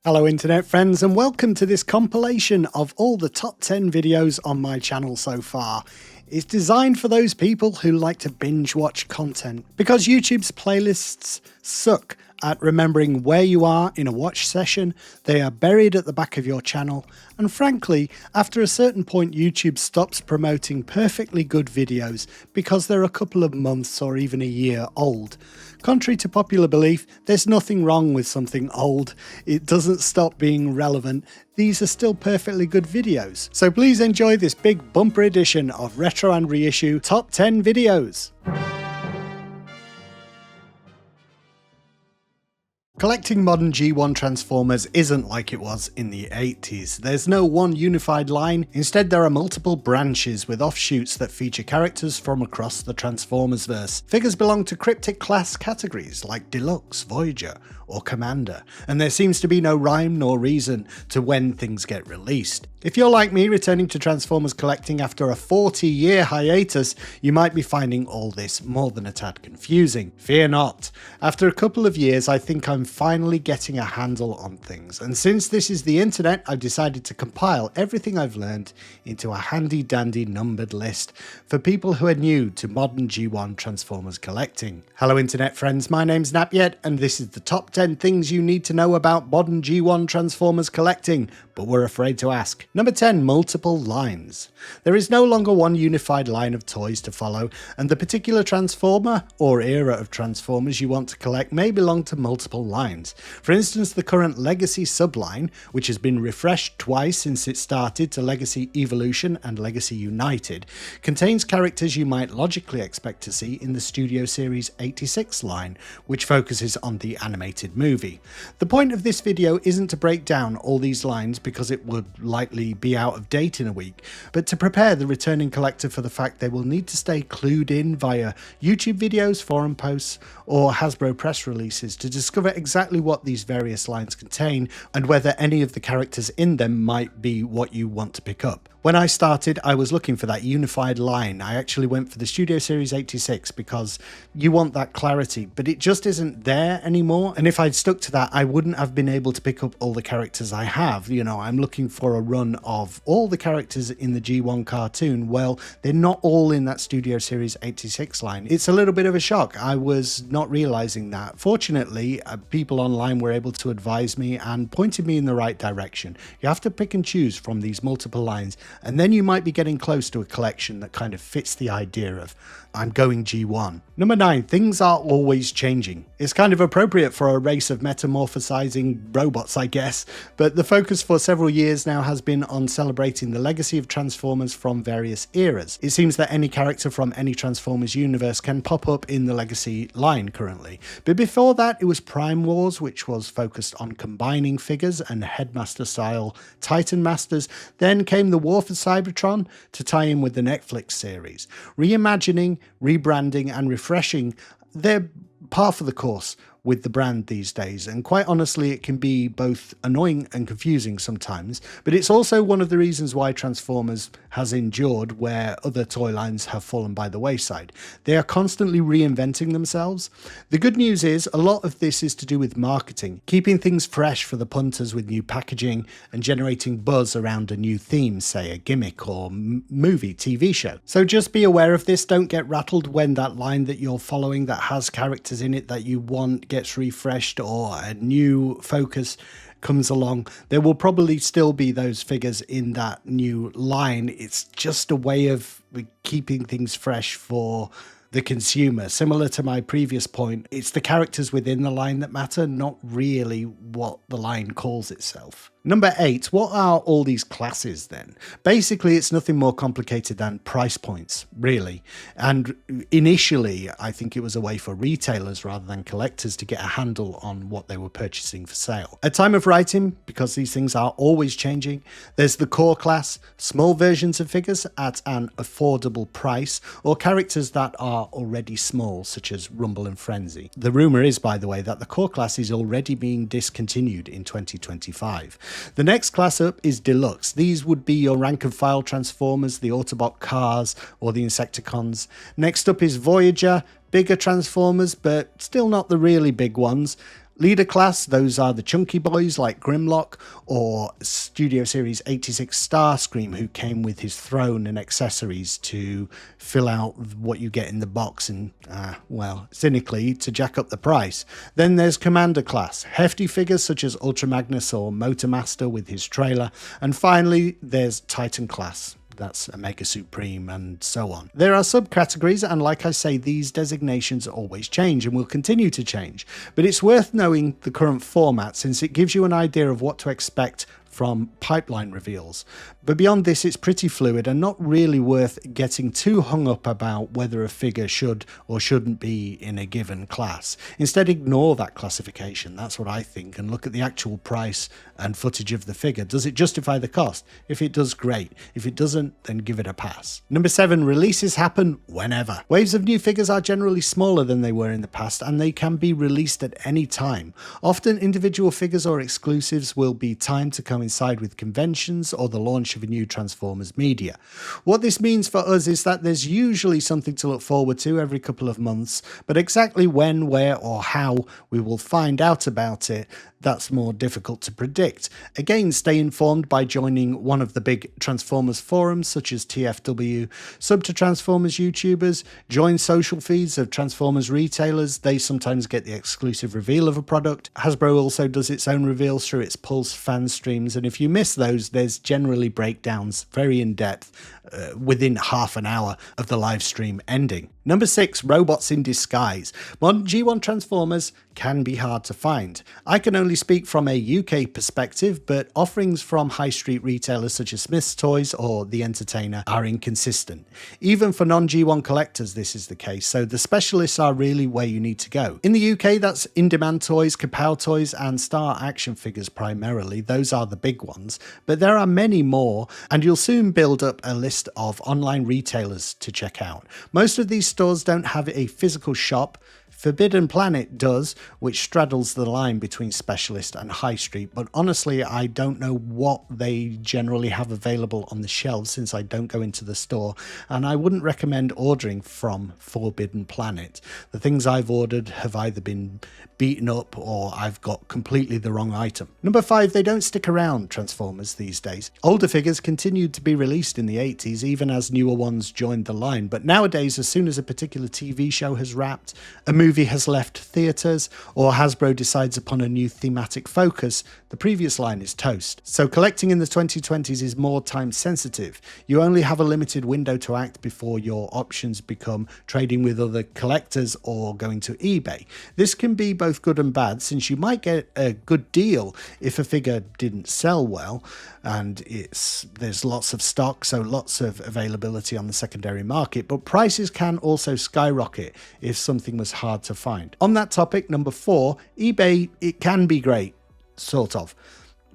Hello internet friends, and welcome to this compilation of all the top 10 videos on my channel so far. It's designed for those people who like to binge watch content, because YouTube's playlists suck at remembering where you are in a watch session. They are buried at the back of your channel, and frankly, after a certain point YouTube stops promoting perfectly good videos because they're a couple of months or even a year old. Contrary to popular belief, there's nothing wrong with something old. It doesn't stop being relevant. These are still perfectly good videos. So please enjoy this big bumper edition of Retro and Reissue Top 10 Videos. Collecting modern G1 Transformers isn't like it was in the 80s. There's no one unified line. Instead, there are multiple branches with offshoots that feature characters from across the Transformers verse. Figures belong to cryptic class categories like Deluxe, Voyager, or Commander, and there seems to be no rhyme nor reason to when things get released. If you're like me, returning to Transformers collecting after a 40-year hiatus, you might be finding all this more than a tad confusing. Fear not. After a couple of years, I think I'm finally getting a handle on things, and since this is the internet, I've decided to compile everything I've learned into a handy-dandy numbered list for people who are new to modern G1 Transformers collecting. Hello internet friends, my name's Napyet, and this is the top 10 things you need to know about modern G1 Transformers collecting, but we're afraid to ask. Number 10. Multiple lines. There is no longer one unified line of toys to follow, and the particular Transformer or era of Transformers you want to collect may belong to multiple lines. For instance, the current Legacy subline, which has been refreshed twice since it started to Legacy Evolution and Legacy United, contains characters you might logically expect to see in the Studio Series 86 line, which focuses on the animated movie. The point of this video isn't to break down all these lines because it would likely be out of date in a week, but to prepare the returning collector for the fact they will need to stay clued in via YouTube videos, forum posts, or Hasbro press releases to discover exactly what these various lines contain and whether any of the characters in them might be what you want to pick up. When I started, I was looking for that unified line. I actually went for the Studio Series 86 because you want that clarity, but it just isn't there anymore. And if I'd stuck to that, I wouldn't have been able to pick up all the characters I have. You know, I'm looking for a run of all the characters in the G1 cartoon. Well, they're not all in that Studio Series 86 line. It's a little bit of a shock. I was not realizing that. Fortunately, people online were able to advise me and pointed me in the right direction. You have to pick and choose from these multiple lines, and then you might be getting close to a collection that kind of fits the idea of I'm going G1. Number 9. Things are always changing. It's kind of appropriate for a race of metamorphosizing robots, I guess, but the focus for several years now has been on celebrating the legacy of Transformers from various eras. It seems that any character from any Transformers universe can pop up in the Legacy line currently, but before that it was Prime Wars, which was focused on combining figures and Headmaster style Titan Masters. Then came the War for Cybertron to tie in with the Netflix series. Reimagining, rebranding and refreshing, they're par for the course with the brand these days, and quite honestly it can be both annoying and confusing sometimes, but it's also one of the reasons why Transformers has endured where other toy lines have fallen by the wayside. They are constantly reinventing themselves. The good news is a lot of this is to do with marketing, keeping things fresh for the punters with new packaging and generating buzz around a new theme, say a gimmick or movie, TV show. So just be aware of this. Don't get rattled when that line that you're following that has characters in it that you want gets refreshed or a new focus comes along. There will probably still be those figures in that new line. It's just a way of keeping things fresh for the consumer. Similar to my previous point, it's the characters within the line that matter, not really what the line calls itself. Number 8, what are all these classes then? Basically, it's nothing more complicated than price points, really. And initially, I think it was a way for retailers rather than collectors to get a handle on what they were purchasing for sale. At time of writing, because these things are always changing, there's the core class, small versions of figures at an affordable price, or characters that are already small, such as Rumble and Frenzy. The rumor is, by the way, that the core class is already being discontinued in 2025. The next class up is Deluxe. These would be your rank and file Transformers, the Autobot cars, or the Insecticons. Next up is Voyager, bigger Transformers, but still not the really big ones. Leader class, those are the chunky boys like Grimlock or Studio Series 86 Starscream, who came with his throne and accessories to fill out what you get in the box and, well, cynically, to jack up the price. Then there's Commander class, hefty figures such as Ultra Magnus or Motormaster with his trailer. And finally, there's Titan class. That's a Mega Supreme and so on. There are subcategories, and like I say, these designations always change and will continue to change. But it's worth knowing the current format since it gives you an idea of what to expect from pipeline reveals. But beyond this, it's pretty fluid and not really worth getting too hung up about whether a figure should or shouldn't be in a given class. Instead, ignore that classification. That's what I think, and look at the actual price and footage of the figure. Does it justify the cost? If it does, great. If it doesn't, then give it a pass. Number 7, releases happen whenever. Waves of new figures are generally smaller than they were in the past, and they can be released at any time. Often individual figures or exclusives will be timed to coincide with conventions or the launch of a new Transformers media. What this means for us is that there's usually something to look forward to every couple of months, but exactly when, where, or how we will find out about it, that's more difficult to predict. Again, stay informed by joining one of the big Transformers forums such as TFW, sub to Transformers YouTubers, join social feeds of Transformers retailers. They sometimes get the exclusive reveal of a product. Hasbro also does its own reveals through its Pulse fan streams, and if you miss those, there's generally breakdowns very in depth within half an hour of the live stream ending. Number 6, robots in disguise. Modern G1 Transformers can be hard to find. I can only speak from a UK perspective, but offerings from high street retailers such as Smith's Toys or The Entertainer are inconsistent. Even for non-G1 collectors, this is the case, so the specialists are really where you need to go. In the UK, that's In-Demand Toys, Kapow Toys, and Star Action Figures primarily. Those are the big ones, but there are many more, and you'll soon build up a list of online retailers to check out. Most of these stores don't have a physical shop. Forbidden Planet does, which straddles the line between specialist and high street, but honestly I don't know what they generally have available on the shelves since I don't go into the store, and I wouldn't recommend ordering from Forbidden Planet. The things I've ordered have either been beaten up or I've got completely the wrong item. Number 5, they don't stick around, Transformers, these days. Older figures continued to be released in the 80s even as newer ones joined the line, but nowadays as soon as a particular TV show has wrapped, a movie has left theatres, or Hasbro decides upon a new thematic focus, the previous line is toast. So collecting in the 2020s is more time sensitive. You only have a limited window to act before your options become trading with other collectors or going to eBay. This can be both good and bad, since you might get a good deal if a figure didn't sell well and there's lots of stock, so lots of availability on the secondary market, but prices can also skyrocket if something was hard to find. On that topic, number 4, eBay, it can be great, sort of,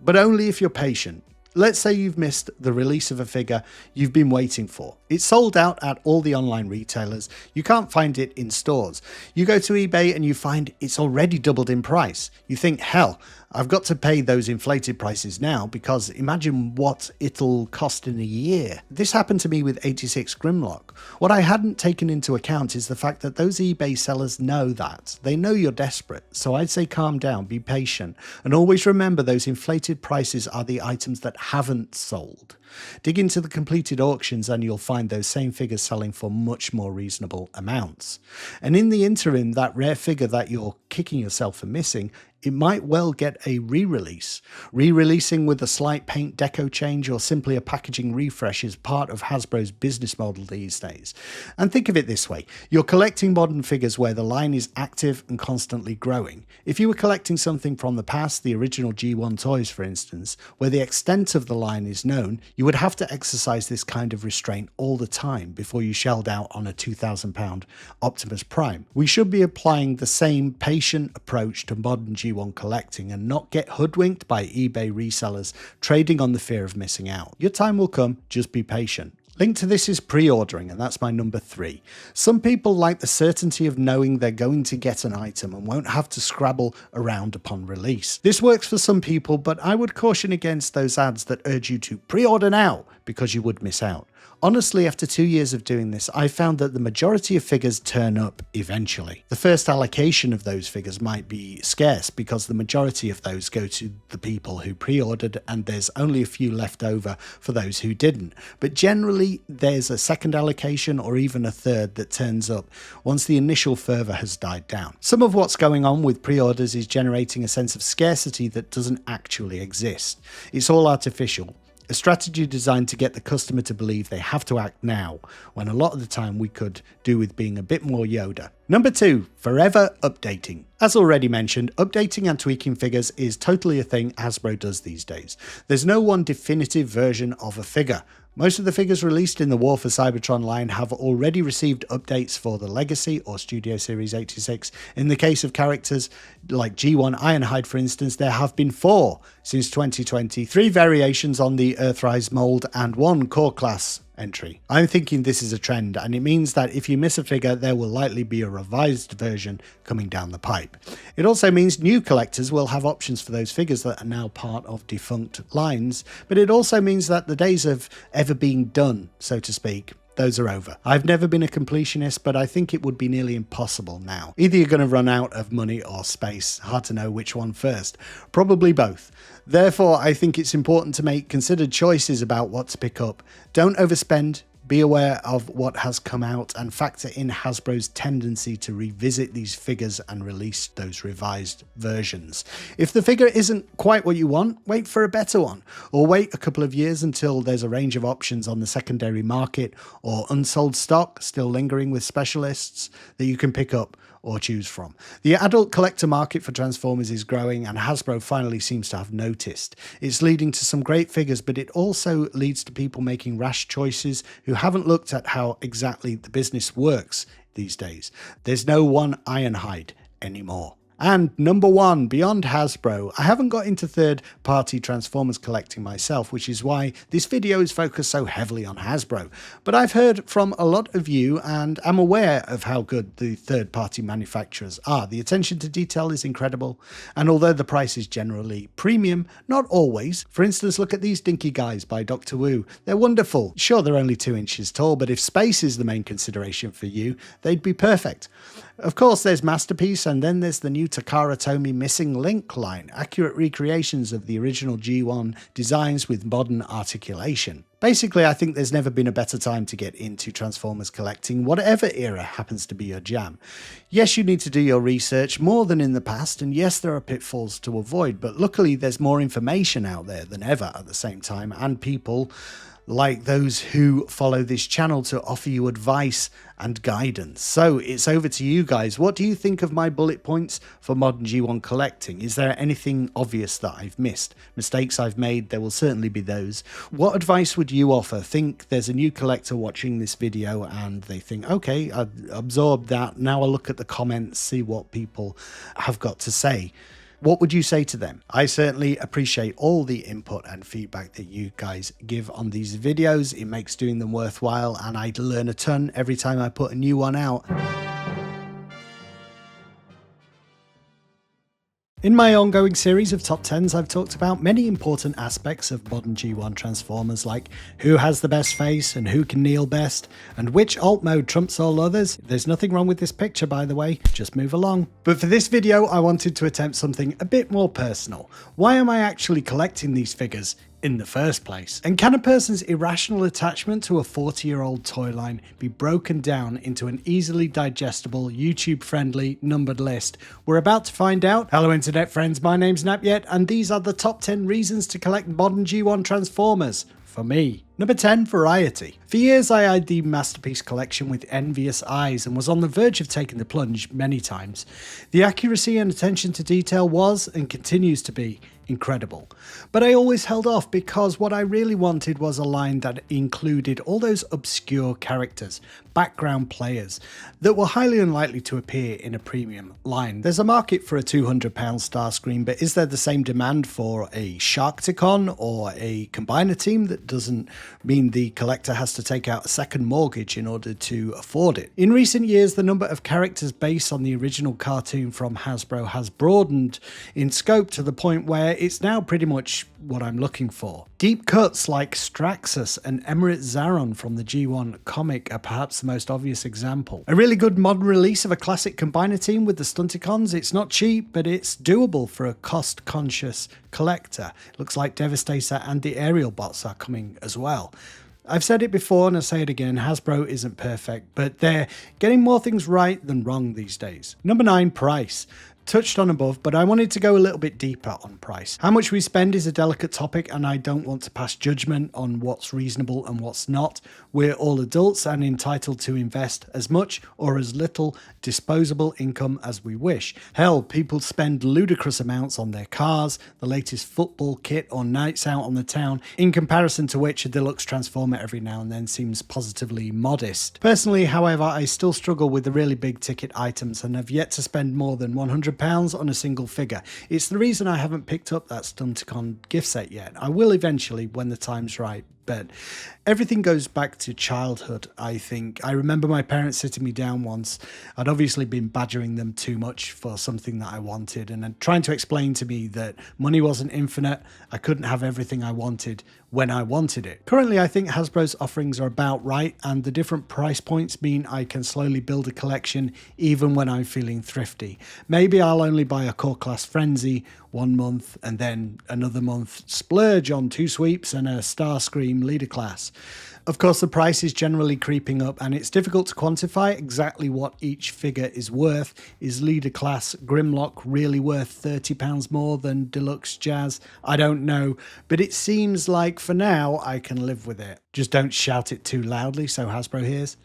but only if you're patient. Let's say you've missed the release of a figure you've been waiting for. It's sold out at all the online retailers. You can't find it in stores. You go to eBay and you find it's already doubled in price. You think, hell, I've got to pay those inflated prices now because imagine what it'll cost in a year. This happened to me with 86 Grimlock. What I hadn't taken into account is the fact that those eBay sellers know that. They know you're desperate. So I'd say calm down, be patient, and always remember those inflated prices are the items that haven't sold. Dig into the completed auctions and you'll find those same figures selling for much more reasonable amounts. And in the interim, that rare figure that you're kicking yourself for missing, it might well get a re-release. Re-releasing with a slight paint deco change or simply a packaging refresh is part of Hasbro's business model these days. And think of it this way, you're collecting modern figures where the line is active and constantly growing. If you were collecting something from the past, the original G1 toys for instance, where the extent of the line is known, you would have to exercise this kind of restraint all the time before you shelled out on a £2,000 Optimus Prime. We should be applying the same patient approach to modern G1 collecting and not get hoodwinked by eBay resellers trading on the fear of missing out. Your time will come, just be patient. Linked to this is pre-ordering, and that's my number 3. Some people like the certainty of knowing they're going to get an item and won't have to scrabble around upon release. This works for some people, but I would caution against those ads that urge you to pre-order now because you would miss out. Honestly, after 2 years of doing this, I found that the majority of figures turn up eventually. The first allocation of those figures might be scarce because the majority of those go to the people who pre-ordered and there's only a few left over for those who didn't. But generally, there's a second allocation or even a third that turns up once the initial fervor has died down. Some of what's going on with pre-orders is generating a sense of scarcity that doesn't actually exist. It's all artificial. A strategy designed to get the customer to believe they have to act now, when a lot of the time we could do with being a bit more Yoda. Number 2, forever updating. As already mentioned, updating and tweaking figures is totally a thing Hasbro does these days. There's no one definitive version of a figure. Most of the figures released in the War for Cybertron line have already received updates for the Legacy or Studio Series 86. In the case of characters like G1 Ironhide, for instance, there have been 4 since 2020, 3 variations on the Earthrise mold and 1 core class entry. I'm thinking this is a trend, and it means that if you miss a figure, there will likely be a revised version coming down the pipe. It also means new collectors will have options for those figures that are now part of defunct lines, but it also means that the days of ever being done, so to speak, those are over. I've never been a completionist, but I think it would be nearly impossible now. Either you're going to run out of money or space. Hard to know which one first. Probably both. Therefore, I think it's important to make considered choices about what to pick up. Don't overspend. Be aware of what has come out and factor in Hasbro's tendency to revisit these figures and release those revised versions. If the figure isn't quite what you want, wait for a better one, or wait a couple of years until there's a range of options on the secondary market or unsold stock still lingering with specialists that you can pick up or choose from. The adult collector market for Transformers is growing, and Hasbro finally seems to have noticed. It's leading to some great figures, but it also leads to people making rash choices who haven't looked at how exactly the business works these days. There's no one Ironhide anymore. And number 1, beyond Hasbro, I haven't got into third-party Transformers collecting myself, which is why this video is focused so heavily on Hasbro. But I've heard from a lot of you, and I'm aware of how good the third-party manufacturers are. The attention to detail is incredible, and although the price is generally premium, not always. For instance, look at these dinky guys by Dr. Wu. They're wonderful. Sure, they're only 2 inches tall, but if space is the main consideration for you, they'd be perfect. Of course, there's Masterpiece, and then there's the new Takara Tomy Missing Link line, accurate recreations of the original G1 designs with modern articulation. Basically, I think there's never been a better time to get into Transformers collecting, whatever era happens to be your jam. Yes, you need to do your research more than in the past, and yes, there are pitfalls to avoid, but luckily there's more information out there than ever at the same time, and people like those who follow this channel to offer you advice and guidance. So it's over to you guys. What do you think of my bullet points for modern G1 collecting? Is there anything obvious that I've missed? Mistakes I've made? There will certainly be those. What advice would you offer? Think there's a new collector watching this video and they think, okay, I've absorbed that. Now I'll look at the comments, see what people have got to say. What would you say to them? I certainly appreciate all the input and feedback that you guys give on these videos. It makes doing them worthwhile, and I learn a ton every time I put a new one out. In my ongoing series of top 10s, I've talked about many important aspects of modern G1 Transformers, like who has the best face and who can kneel best, and which alt mode trumps all others. There's nothing wrong with this picture, by the way, just move along. But for this video, I wanted to attempt something a bit more personal. Why am I actually collecting these figures in the first place? And can a person's irrational attachment to a 40-year-old toy line be broken down into an easily digestible, YouTube-friendly, numbered list? We're about to find out. Hello internet friends, my name's Napyet, and these are the top 10 reasons to collect modern G1 Transformers. For me. Number 10, variety. For years I eyed the Masterpiece collection with envious eyes and was on the verge of taking the plunge many times. The accuracy and attention to detail was, and continues to be, incredible. But I always held off because what I really wanted was a line that included all those obscure characters, background players, that were highly unlikely to appear in a premium line. There's a market for a £200 Starscream, but is there the same demand for a Sharkticon or a Combiner team? That doesn't mean the collector has to take out a second mortgage in order to afford it. In recent years, the number of characters based on the original cartoon from Hasbro has broadened in scope to the point where it's now pretty much what I'm looking for. Deep cuts like Straxus and Emirate Zaron from the G1 comic are perhaps the most obvious example. A really good modern release of a classic combiner team with the Stunticons. It's not cheap, but it's doable for a cost-conscious collector. It looks like Devastator and the Aerial Bots are coming as well. I've said it before and I say it again, Hasbro isn't perfect, but they're getting more things right than wrong these days. Number 9, price. Touched on above, but I wanted to go a little bit deeper on price. How much we spend is a delicate topic and I don't want to pass judgment on what's reasonable and what's not. We're all adults and entitled to invest as much or as little disposable income as we wish. Hell, people spend ludicrous amounts on their cars, the latest football kit or nights out on the town, in comparison to which a deluxe Transformer every now and then seems positively modest. Personally, however, I still struggle with the really big ticket items and have yet to spend more than £100 on a single figure. It's the reason I haven't picked up that Stunticon gift set yet. I will eventually when the time's right, but everything goes back to childhood, I think. I remember my parents sitting me down once. I'd obviously been badgering them too much for something that I wanted and trying to explain to me that money wasn't infinite. I couldn't have everything I wanted when I wanted it. Currently, I think Hasbro's offerings are about right, and the different price points mean I can slowly build a collection even when I'm feeling thrifty. Maybe I'll only buy a core class Frenzy 1 month and then another month splurge on 2 sweeps and a Starscream leader class. Of course, the price is generally creeping up and it's difficult to quantify exactly what each figure is worth. Is leader class Grimlock really worth £30 more than deluxe Jazz? I don't know, but it seems like for now I can live with it. Just don't shout it too loudly so Hasbro hears.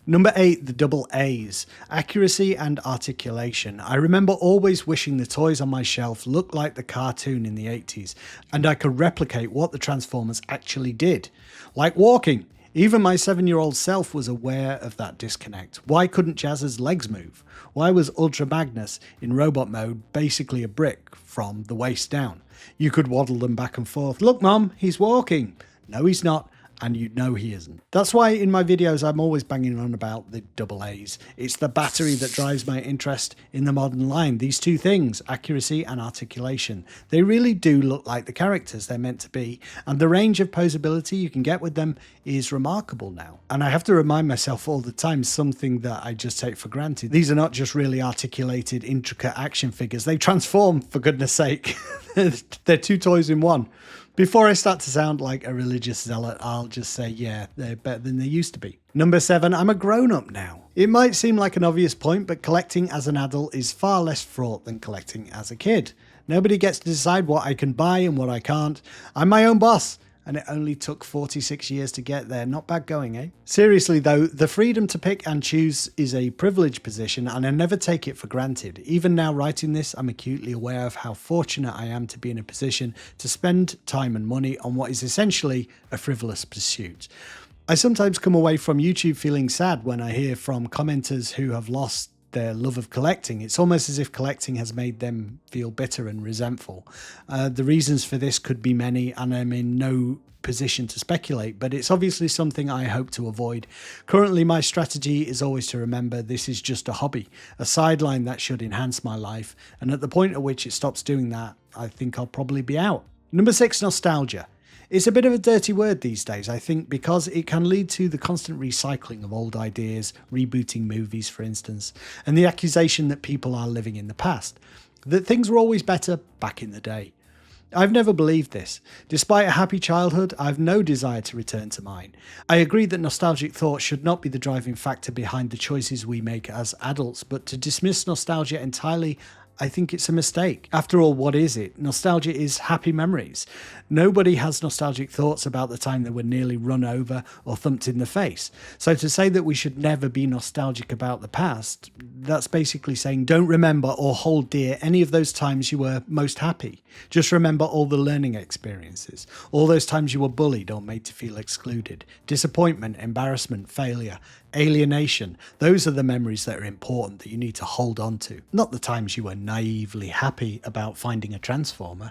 Number 8, the double A's, accuracy and articulation. I remember always wishing the toys on my shelf looked like the cartoon in the 80s, and I could replicate what the Transformers actually did. Like walking. Even my 7-year-old self was aware of that disconnect. Why couldn't Jazz's legs move? Why was Ultra Magnus in robot mode basically a brick from the waist down? You could waddle them back and forth. Look, Mom, he's walking. No, he's not. And you know he isn't. That's why in my videos I'm always banging on about the double A's. It's the battery that drives my interest in the modern line. These two things, accuracy and articulation, they really do look like the characters they're meant to be, and the range of posability you can get with them is remarkable now. And I have to remind myself all the time something that I just take for granted. These are not just really articulated, intricate action figures. They transform, for goodness sake. They're 2 toys in one. Before I start to sound like a religious zealot, I'll just say, yeah, they're better than they used to be. Number 7, I'm a grown-up now. It might seem like an obvious point, but collecting as an adult is far less fraught than collecting as a kid. Nobody gets to decide what I can buy and what I can't. I'm my own boss. And it only took 46 years to get there. Not bad going, eh? Seriously though, the freedom to pick and choose is a privileged position and I never take it for granted. Even now writing this, I'm acutely aware of how fortunate I am to be in a position to spend time and money on what is essentially a frivolous pursuit. I sometimes come away from YouTube feeling sad when I hear from commenters who have lost their love of collecting. It's almost as if collecting has made them feel bitter and resentful. The reasons for this could be many and I'm in no position to speculate, but it's obviously something I hope to avoid. Currently, my strategy is always to remember this is just a hobby, a sideline that should enhance my life, and at the point at which it stops doing that, I think I'll probably be out. Number 6, nostalgia. It's a bit of a dirty word these days, I think, because it can lead to the constant recycling of old ideas, rebooting movies, for instance, and the accusation that people are living in the past, that things were always better back in the day. I've never believed this. Despite a happy childhood, I've no desire to return to mine. I agree that nostalgic thought should not be the driving factor behind the choices we make as adults, but to dismiss nostalgia entirely, I think it's a mistake. After all, what is it? Nostalgia is happy memories. Nobody has nostalgic thoughts about the time they were nearly run over or thumped in the face. So to say that we should never be nostalgic about the past, that's basically saying don't remember or hold dear any of those times you were most happy. Just remember all the learning experiences, all those times you were bullied or made to feel excluded, disappointment, embarrassment, failure, alienation. Those are the memories that are important that you need to hold on to, not the times you were naively happy about finding a Transformer.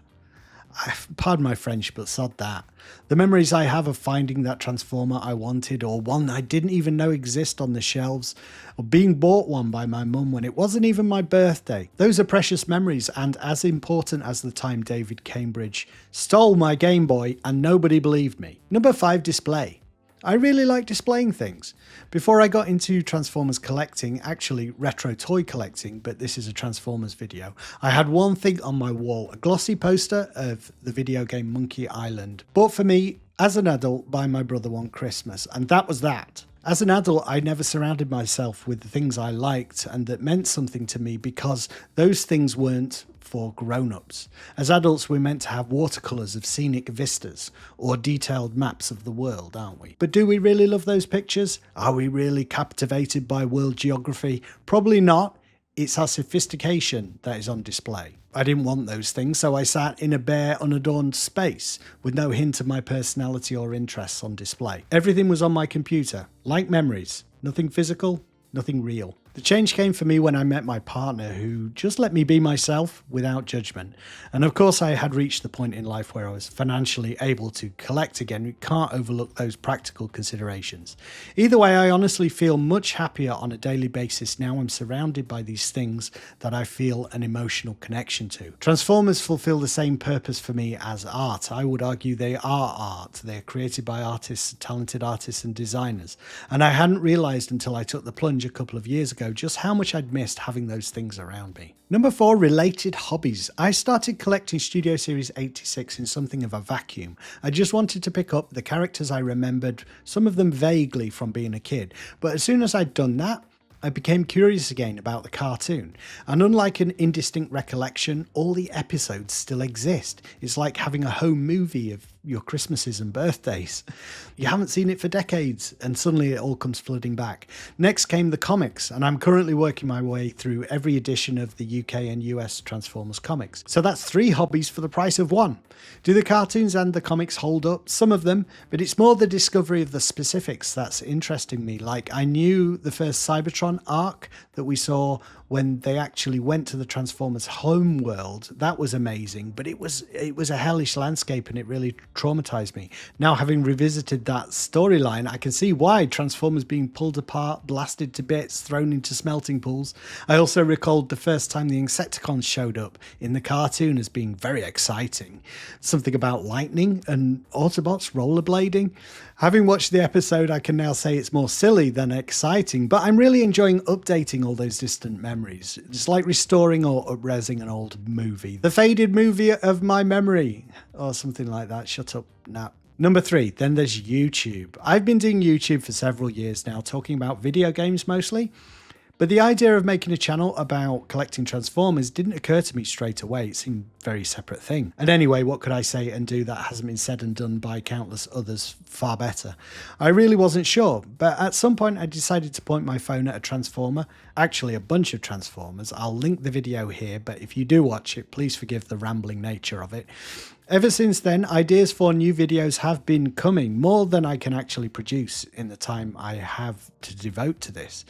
Pardon my French, but sod that. The memories I have of finding that Transformer I wanted, or one I didn't even know exist on the shelves, or being bought one by my mum when it wasn't even my birthday. Those are precious memories, and as important as the time David Cambridge stole my Game Boy and nobody believed me. Number 5, display. I really like displaying things. Before I got into Transformers collecting, actually retro toy collecting, but this is a Transformers video, I had one thing on my wall, a glossy poster of the video game Monkey Island, bought for me as an adult by my brother one Christmas, and that was that. As an adult, I never surrounded myself with the things I liked and that meant something to me because those things weren't for grown-ups. As adults, we're meant to have watercolours of scenic vistas or detailed maps of the world, aren't we? But do we really love those pictures? Are we really captivated by world geography? Probably not. It's our sophistication that is on display. I didn't want those things, so I sat in a bare, unadorned space with no hint of my personality or interests on display. Everything was on my computer, like memories. Nothing physical, nothing real. The change came for me when I met my partner, who just let me be myself without judgment. And of course I had reached the point in life where I was financially able to collect again. We can't overlook those practical considerations. Either way, I honestly feel much happier on a daily basis now I'm surrounded by these things that I feel an emotional connection to. Transformers fulfill the same purpose for me as art. I would argue they are art. They're created by artists, talented artists and designers. And I hadn't realised until I took the plunge a couple of years ago just how much I'd missed having those things around me. Number 4, related hobbies. I started collecting Studio Series 86 in something of a vacuum. I just wanted to pick up the characters I remembered, some of them vaguely from being a kid. But as soon as I'd done that, I became curious again about the cartoon. And unlike an indistinct recollection, all the episodes still exist. It's like having a home movie of your Christmases and birthdays. You haven't seen it for decades, and suddenly it all comes flooding back. Next came the comics, and I'm currently working my way through every edition of the UK and US Transformers comics. So that's 3 hobbies for the price of 1. Do the cartoons and the comics hold up? Some of them, but it's more the discovery of the specifics that's interesting me. Like, I knew the first Cybertron arc that we saw when they actually went to the Transformers home world. That was amazing, but it was a hellish landscape and it really traumatized me. Now, having revisited that storyline, I can see why Transformers being pulled apart, blasted to bits, thrown into smelting pools. I also recalled the first time the Insecticons showed up in the cartoon as being very exciting. Something about lightning and Autobots rollerblading. Having watched the episode, I can now say it's more silly than exciting, but I'm really enjoying updating all those distant memories. It's like restoring or up-resing an old movie. The faded movie of my memory, or something like that. Shut up, Nat. Number 3, then there's YouTube. I've been doing YouTube for several years now, talking about video games mostly. But the idea of making a channel about collecting Transformers didn't occur to me straight away. It seemed a very separate thing. And anyway, what could I say and do that hasn't been said and done by countless others far better? I really wasn't sure, but at some point I decided to point my phone at a Transformer, actually a bunch of Transformers. I'll link the video here, but if you do watch it, please forgive the rambling nature of it. Ever since then, ideas for new videos have been coming, more than I can actually produce in the time I have to devote to this.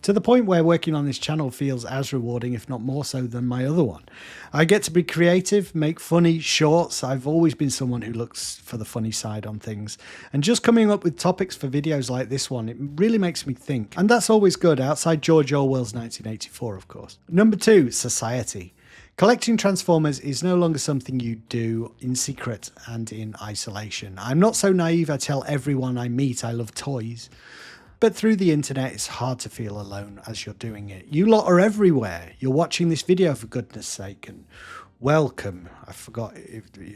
To the point where working on this channel feels as rewarding, if not more so, than my other one. I get to be creative, make funny shorts. I've always been someone who looks for the funny side on things. And just coming up with topics for videos like this one, it really makes me think. And that's always good, outside George Orwell's 1984, of course. Number 2, society. Collecting Transformers is no longer something you do in secret and in isolation. I'm not so naive I tell everyone I meet I love toys. But through the internet, it's hard to feel alone as you're doing it. You lot are everywhere. You're watching this video for goodness sake, and welcome. I forgot,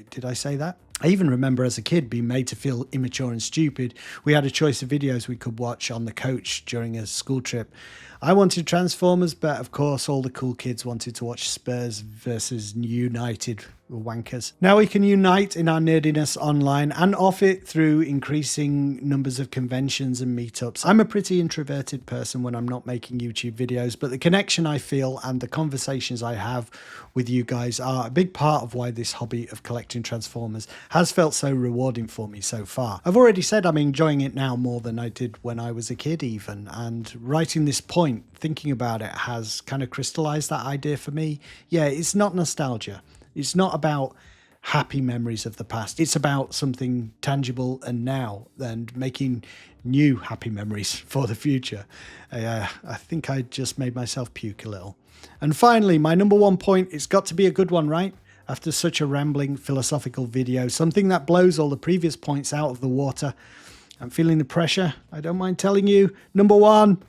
did I say that? I even remember as a kid being made to feel immature and stupid. We had a choice of videos we could watch on the coach during a school trip. I wanted Transformers, but of course all the cool kids wanted to watch Spurs versus United wankers. Now we can unite in our nerdiness online and off it through increasing numbers of conventions and meetups. I'm a pretty introverted person when I'm not making YouTube videos, but the connection I feel and the conversations I have with you guys are a big part of why this hobby of collecting Transformers has felt so rewarding for me so far. I've already said I'm enjoying it now more than I did when I was a kid even, and writing this point, thinking about it, has kind of crystallized that idea for me. Yeah, it's not nostalgia. It's not about happy memories of the past. It's about something tangible and now, and making new happy memories for the future. I think I just made myself puke a little. And finally, my number one point, it's got to be a good one, right? After such a rambling philosophical video, something that blows all the previous points out of the water. I'm feeling the pressure, I don't mind telling you. Number one,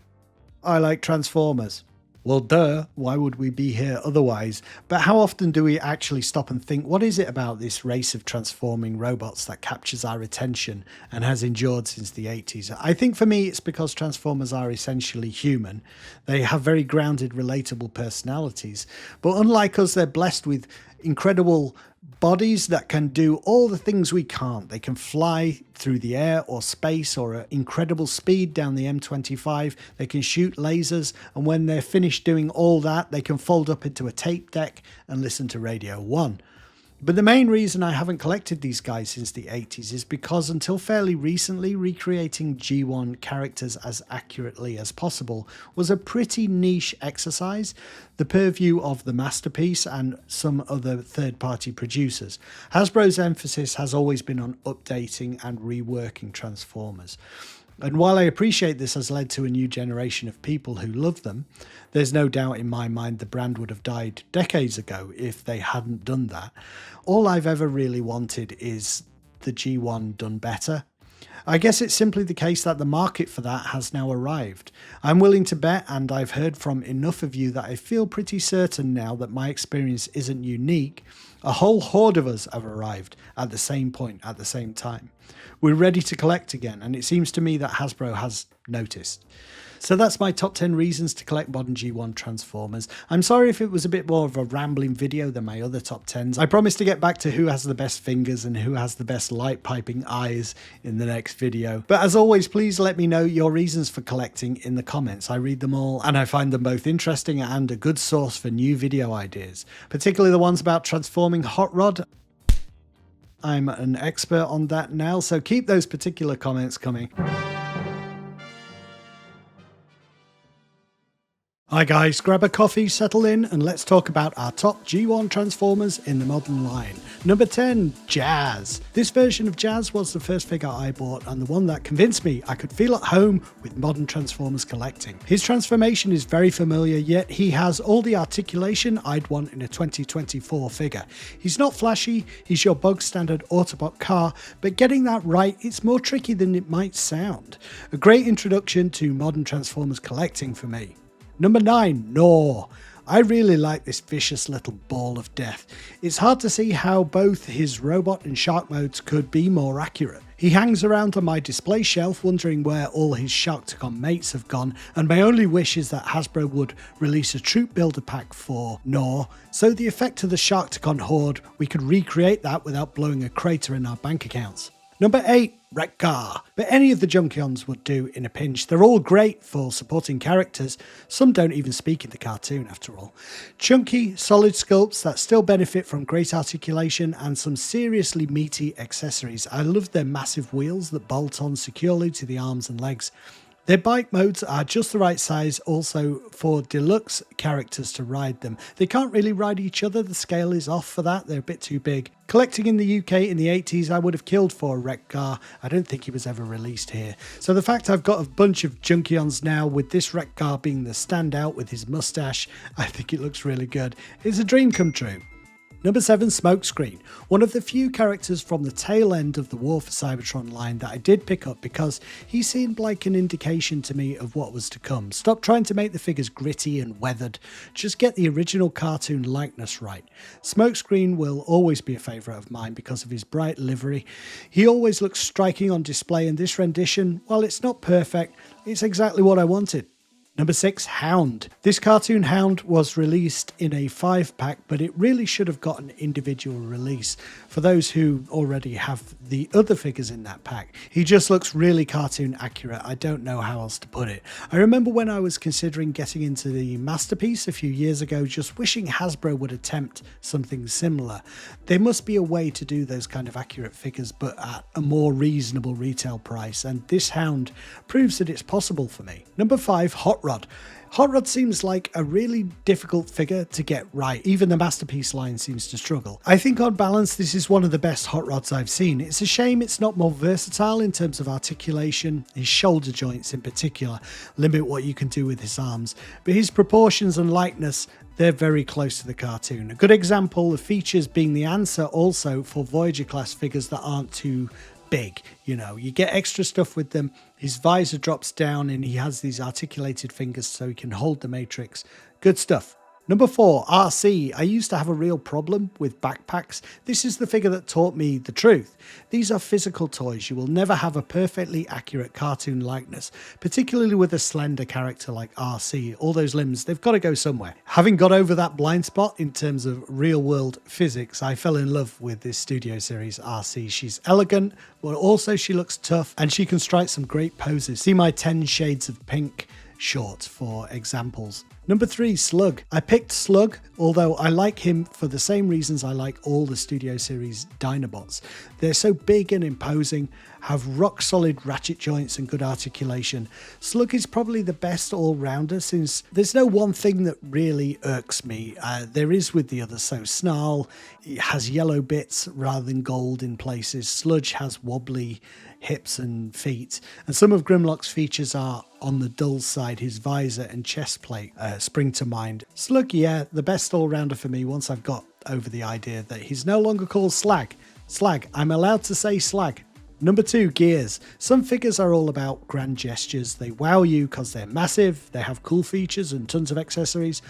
I like Transformers. Well, duh, why would we be here otherwise? But how often do we actually stop and think, what is it about this race of transforming robots that captures our attention and has endured since the 80s? I think for me, it's because Transformers are essentially human. They have very grounded, relatable personalities. But unlike us, they're blessed with incredible bodies that can do all the things we can't. They can fly through the air or space or at incredible speed down the M25. They can shoot lasers, and when they're finished doing all that, they can fold up into a tape deck and listen to Radio 1. But the main reason I haven't collected these guys since the 80s is because until fairly recently, recreating G1 characters as accurately as possible was a pretty niche exercise, the purview of the Masterpiece and some other third-party producers. Hasbro's emphasis has always been on updating and reworking Transformers. And while I appreciate this has led to a new generation of people who love them, there's no doubt in my mind the brand would have died decades ago if they hadn't done that. All I've ever really wanted is the G1 done better. I guess it's simply the case that the market for that has now arrived. I'm willing to bet, and I've heard from enough of you that I feel pretty certain now that my experience isn't unique. A whole horde of us have arrived at the same point, at the same time. We're ready to collect again, and it seems to me that Hasbro has noticed. So that's my top 10 reasons to collect modern G1 Transformers. I'm sorry if it was a bit more of a rambling video than my other top 10s. I promise to get back to who has the best fingers and who has the best light piping eyes in the next video. But as always, please let me know your reasons for collecting in the comments. I read them all and I find them both interesting and a good source for new video ideas, particularly the ones about transforming Hot Rod. I'm an expert on that now, so keep those particular comments coming. Hi guys, grab a coffee, settle in, and let's talk about our top G1 Transformers in the modern line. Number 10, Jazz. This version of Jazz was the first figure I bought and the one that convinced me I could feel at home with modern Transformers collecting. His transformation is very familiar, yet he has all the articulation I'd want in a 2024 figure. He's not flashy, he's your bog standard Autobot car, but getting that right, it's more tricky than it might sound. A great introduction to modern Transformers collecting for me. Number 9, Gnaw. I really like this vicious little ball of death. It's hard to see how both his robot and shark modes could be more accurate. He hangs around on my display shelf wondering where all his Sharkticon mates have gone, and my only wish is that Hasbro would release a troop builder pack for Gnaw, so the effect of the Sharkticon horde, we could recreate that without blowing a crater in our bank accounts. Number 8, Wreck-Gar. But any of the Junkions would do in a pinch. They're all great for supporting characters. Some don't even speak in the cartoon after all. Chunky, solid sculpts that still benefit from great articulation and some seriously meaty accessories. I love their massive wheels that bolt on securely to the arms and legs. Their bike modes are just the right size also for deluxe characters to ride them. They can't really ride each other, the scale is off for that, they're a bit too big. Collecting in the UK in the 80s, I would have killed for Wreck-Gar. I don't think he was ever released here. So the fact I've got a bunch of Junkions now, with this Wreck-Gar being the standout with his mustache, I think it looks really good. It's a dream come true. Number 7, Smokescreen. One of the few characters from the tail end of the War for Cybertron line that I did pick up because he seemed like an indication to me of what was to come. Stop trying to make the figures gritty and weathered, just get the original cartoon likeness right. Smokescreen will always be a favourite of mine because of his bright livery. He always looks striking on display, and this rendition, while it's not perfect, it's exactly what I wanted. Number 6, Hound. This cartoon Hound was released in a 5-pack, but it really should have got an individual release for those who already have the other figures in that pack. He just looks really cartoon accurate. I don't know how else to put it. I remember when I was considering getting into the Masterpiece a few years ago, just wishing Hasbro would attempt something similar. There must be a way to do those kind of accurate figures, but at a more reasonable retail price, and this Hound proves that it's possible for me. Number 5, Hot Rod. Hot Rod seems like a really difficult figure to get right. Even the Masterpiece line seems to struggle. I think on balance this is one of the best Hot Rods I've seen. It's a shame it's not more versatile in terms of articulation. His shoulder joints in particular limit what you can do with his arms, but his proportions and likeness, they're very close to the cartoon. A good example of features being the answer also for Voyager class figures that aren't too big. You know, you get extra stuff with them. His visor drops down and he has these articulated fingers so he can hold the matrix. Good stuff. Number 4, RC. I used to have a real problem with backpacks. This is the figure that taught me the truth. These are physical toys. You will never have a perfectly accurate cartoon likeness, particularly with a slender character like RC. All those limbs, they've got to go somewhere. Having got over that blind spot in terms of real world physics, I fell in love with this Studio Series RC. She's elegant, but also she looks tough and she can strike some great poses. See my 10 Shades of Pink short for examples. Number 3, Slug. I picked Slug, although I like him for the same reasons I like all the Studio Series Dinobots. They're so big and imposing, have rock solid ratchet joints and good articulation. Slug is probably the best all-rounder since there's no one thing that really irks me. There is with the others, so Snarl has yellow bits rather than gold in places. Sludge has wobbly hips and feet, and some of Grimlock's features are on the dull side. His visor and chest plate spring to mind. Slug, yeah, the best all-rounder for me once I've got over the idea that he's no longer called Slag. Slag, I'm allowed to say Slag. Number 2, Gears. Some figures are all about grand gestures. They wow you because they're massive, they have cool features and tons of accessories.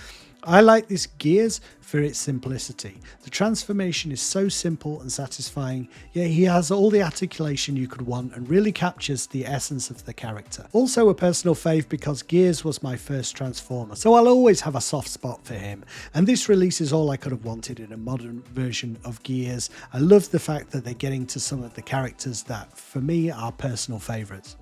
I like this Gears for its simplicity. The transformation is so simple and satisfying, yet he has all the articulation you could want and really captures the essence of the character. Also a personal fave because Gears was my first Transformer, so I'll always have a soft spot for him. And this release is all I could have wanted in a modern version of Gears. I love the fact that they're getting to some of the characters that, for me, are personal favourites.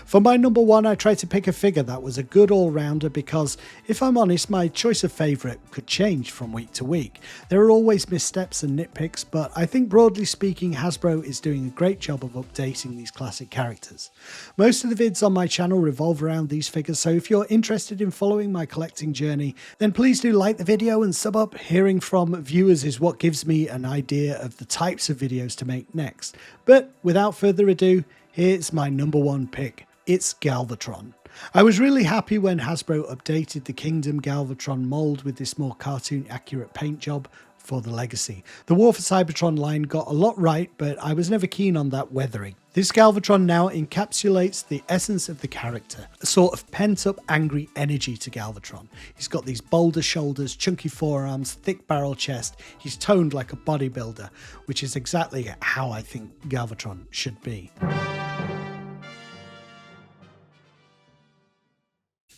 For my number 1, I tried to pick a figure that was a good all-rounder because, if I'm honest, my choice of favourite could change from week to week. There are always missteps and nitpicks, but I think broadly speaking Hasbro is doing a great job of updating these classic characters. Most of the vids on my channel revolve around these figures, so if you're interested in following my collecting journey, then please do like the video and sub up. Hearing from viewers is what gives me an idea of the types of videos to make next. But without further ado, here's my number 1 pick. It's Galvatron. I was really happy when Hasbro updated the Kingdom Galvatron mold with this more cartoon accurate paint job for the Legacy. The War for Cybertron line got a lot right, but I was never keen on that weathering. This Galvatron now encapsulates the essence of the character, a sort of pent-up angry energy to Galvatron. He's got these boulder shoulders, chunky forearms, thick barrel chest. He's toned like a bodybuilder, which is exactly how I think Galvatron should be.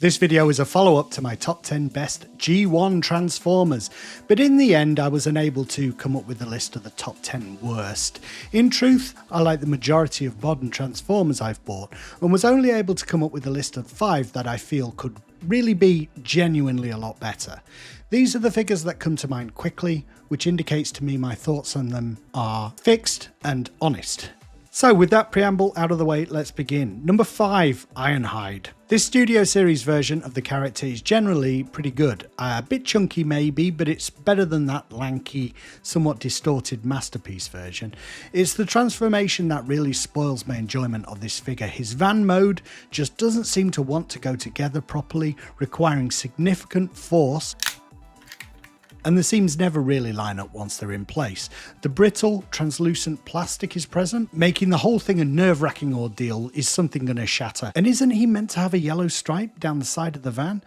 This video is a follow-up to my top 10 best G1 Transformers, but in the end I was unable to come up with a list of the top 10 worst. In truth, I like the majority of modern Transformers I've bought, and was only able to come up with a list of 5 that I feel could really be genuinely a lot better. These are the figures that come to mind quickly, which indicates to me my thoughts on them are fixed and honest. So with that preamble out of the way, let's begin. Number 5, Ironhide. This Studio Series version of the character is generally pretty good. A bit chunky maybe, but it's better than that lanky, somewhat distorted Masterpiece version. It's the transformation that really spoils my enjoyment of this figure. His van mode just doesn't seem to want to go together properly, requiring significant force, and the seams never really line up once they're in place. The brittle, translucent plastic is present, making the whole thing a nerve-wracking ordeal. Is something going to shatter? And isn't he meant to have a yellow stripe down the side of the van?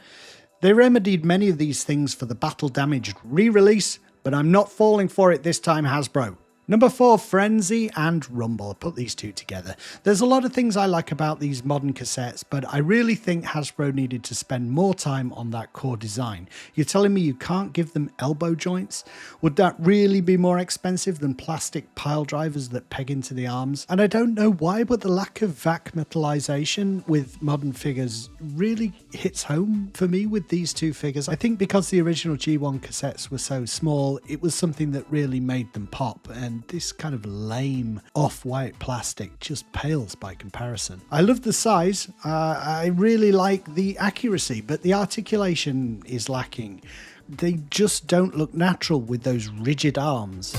They remedied many of these things for the Battle Damaged re-release, but I'm not falling for it this time, Hasbro. Number 4, Frenzy and Rumble. I put these two together. There's a lot of things I like about these modern cassettes, but I really think Hasbro needed to spend more time on that core design. You're telling me you can't give them elbow joints? Would that really be more expensive than plastic pile drivers that peg into the arms? And I don't know why, but the lack of vac metallization with modern figures really hits home for me with these two figures. I think because the original G1 cassettes were so small, it was something that really made them pop, and and this kind of lame off-white plastic just pales by comparison. I love the size, I really like the accuracy, but the articulation is lacking. They just don't look natural with those rigid arms.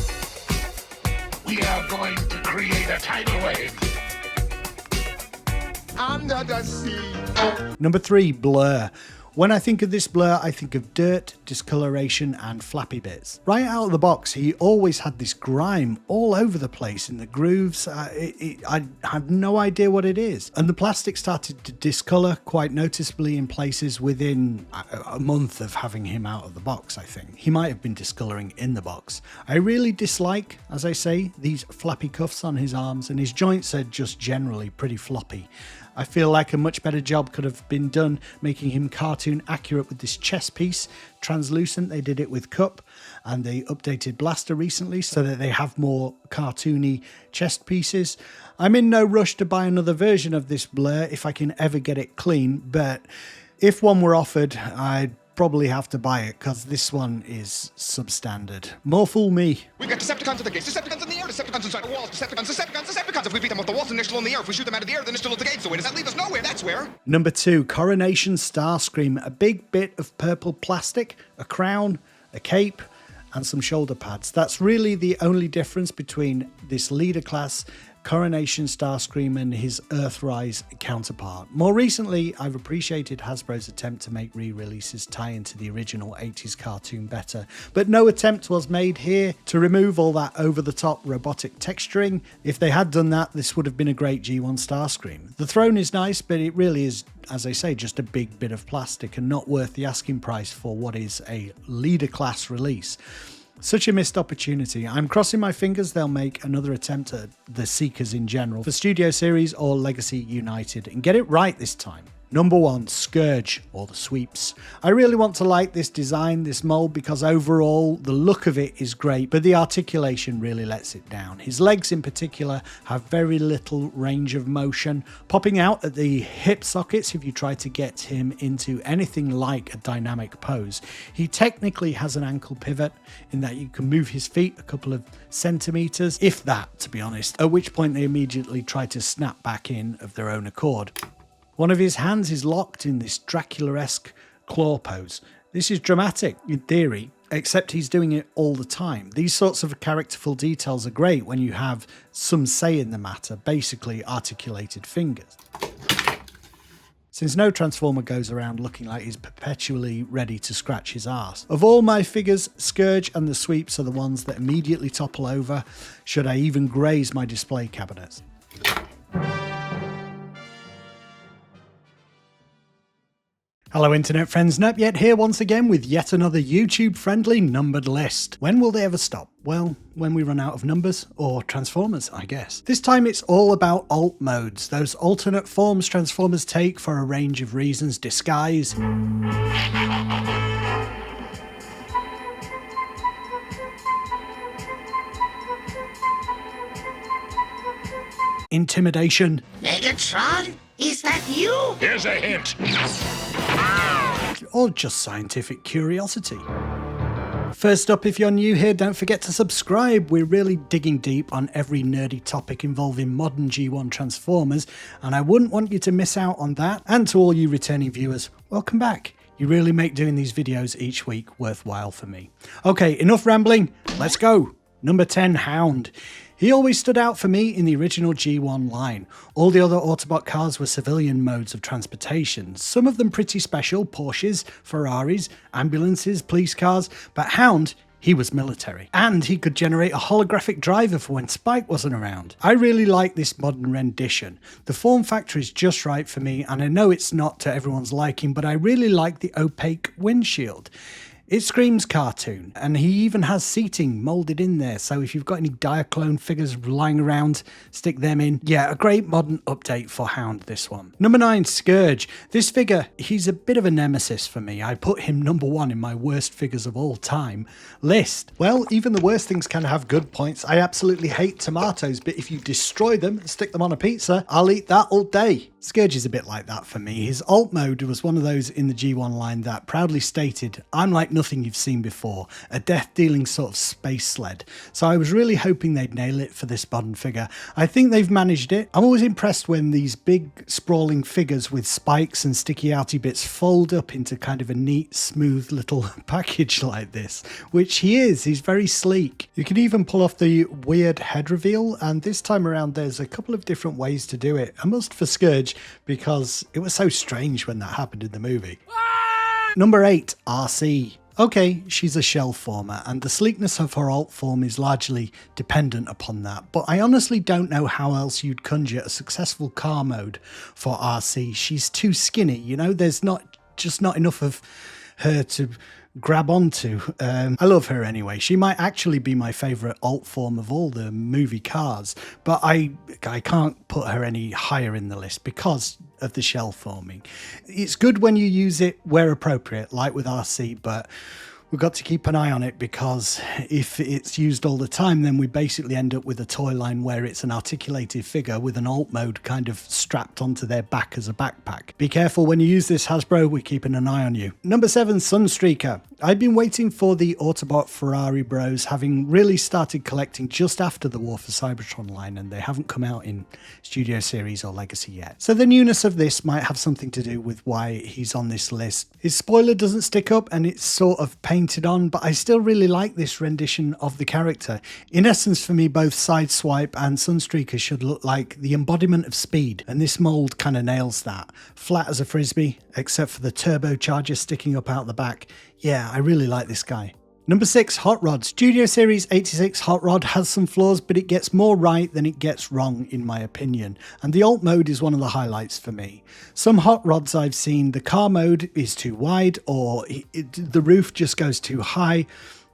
We are going to create a tidal wave. Under the sea. Number 3, blur. When I think of this blur, I think of dirt, discoloration, and flappy bits. Right out of the box, he always had this grime all over the place in the grooves. I have no idea what it is. And the plastic started to discolor quite noticeably in places within a month of having him out of the box, I think. He might have been discoloring in the box. I really dislike, as I say, these flappy cuffs on his arms, and his joints are just generally pretty floppy. I feel like a much better job could have been done making him cartoon accurate with this chest piece. Translucent, they did it with Cup, and they updated Blaster recently so that they have more cartoony chest pieces. I'm in no rush to buy another version of this blur if I can ever get it clean, but if one were offered, I'd probably have to buy it because this one is substandard. More fool me. We've got Decepticons at the gates, Decepticons in the air, Decepticons inside the walls, Decepticons. If we beat them off the walls, then they're still in the air. If we shoot them out of the air, then they're still at the gates. So where does that leave us? Nowhere, that's where. Number 2, Coronation Starscream. A big bit of purple plastic, a crown, a cape, and some shoulder pads. That's really the only difference between this leader class Coronation Starscream and his Earthrise counterpart. More recently, I've appreciated Hasbro's attempt to make re-releases tie into the original 80s cartoon better, but no attempt was made here to remove all that over-the-top robotic texturing. If they had done that, this would have been a great G1 Starscream. The throne is nice, but it really is, as I say, just a big bit of plastic and not worth the asking price for what is a leader class release. Such a missed opportunity. I'm crossing my fingers they'll make another attempt at the Seekers in general for Studio Series or Legacy United and get it right this time. Number 1, Scourge, or the Sweeps. I really want to like this design, this mold, because overall the look of it is great, but the articulation really lets it down. His legs in particular have very little range of motion, popping out at the hip sockets if you try to get him into anything like a dynamic pose. He technically has an ankle pivot in that you can move his feet a couple of centimeters, if that, to be honest, at which point they immediately try to snap back in of their own accord. One of his hands is locked in this Dracula-esque claw pose. This is dramatic, in theory, except he's doing it all the time. These sorts of characterful details are great when you have some say in the matter, basically articulated fingers. Since no Transformer goes around looking like he's perpetually ready to scratch his arse. Of all my figures, Scourge and the Sweeps are the ones that immediately topple over, should I even graze my display cabinets. Hello internet friends, NapYet here once again with yet another YouTube friendly numbered list. When will they ever stop? Well, when we run out of numbers, or Transformers, I guess. This time it's all about alt modes, those alternate forms Transformers take for a range of reasons. Disguise, intimidation, Megatron? Is that you? Here's a hint. or just scientific curiosity. First up, if you're new here, don't forget to subscribe. We're really digging deep on every nerdy topic involving modern G1 Transformers, and I wouldn't want you to miss out on that. And to all you returning viewers, welcome back. You really make doing these videos each week worthwhile for me. Okay, enough rambling, let's go. Number 10, Hound. He always stood out for me in the original G1 line. All the other Autobot cars were civilian modes of transportation, some of them pretty special, Porsches, Ferraris, ambulances, police cars, but Hound, he was military. And he could generate a holographic driver for when Spike wasn't around. I really like this modern rendition. The form factor is just right for me, and I know it's not to everyone's liking, but I really like the opaque windshield. It screams cartoon, and he even has seating moulded in there, so if you've got any Diaclone figures lying around, stick them in. Yeah, a great modern update for Hound, this one. Number 9, Scourge. This figure, he's a bit of a nemesis for me. I put him number 1 in my worst figures of all time list. Well, even the worst things can have good points. I absolutely hate tomatoes, but if you destroy them and stick them on a pizza, I'll eat that all day. Scourge is a bit like that for me. His alt mode was one of those in the G1 line that proudly stated, "I'm like nothing you've seen before, a death-dealing sort of space sled." So I was really hoping they'd nail it for this modern figure. I think they've managed it. I'm always impressed when these big sprawling figures with spikes and sticky outy bits fold up into kind of a neat, smooth little package like this, which he is. He's very sleek. You can even pull off the weird head reveal, and this time around there's a couple of different ways to do it. I must for Scourge, because it was so strange when that happened in the movie. Number 8, RC. Okay, she's a shell former, and the sleekness of her alt form is largely dependent upon that, but I honestly don't know how else you'd conjure a successful car mode for RC. She's too skinny, you know, there's not enough of her to grab onto. I love her anyway. She might actually be my favourite alt form of all the movie cars, but I can't put her any higher in the list because of the shell forming. It's good when you use it where appropriate, like with RC, but we've got to keep an eye on it, because if it's used all the time, then we basically end up with a toy line where it's an articulated figure with an alt mode kind of strapped onto their back as a backpack. Be careful when you use this, Hasbro, we're keeping an eye on you. Number 7, Sunstreaker. I've been waiting for the Autobot Ferrari bros, having really started collecting just after the War for Cybertron line, and they haven't come out in Studio Series or Legacy yet. So the newness of this might have something to do with why he's on this list. His spoiler doesn't stick up and it's sort of painted on, but I still really like this rendition of the character. In essence, for me, both Sideswipe and Sunstreaker should look like the embodiment of speed, and this mold kind of nails that. Flat as a frisbee, except for the turbocharger sticking up out the back. Yeah, I really like this guy. Number 6, Hot Rod. Studio Series 86 Hot Rod has some flaws, but it gets more right than it gets wrong in my opinion, and the alt mode is one of the highlights for me. Some Hot Rods I've seen, the car mode is too wide, or the roof just goes too high,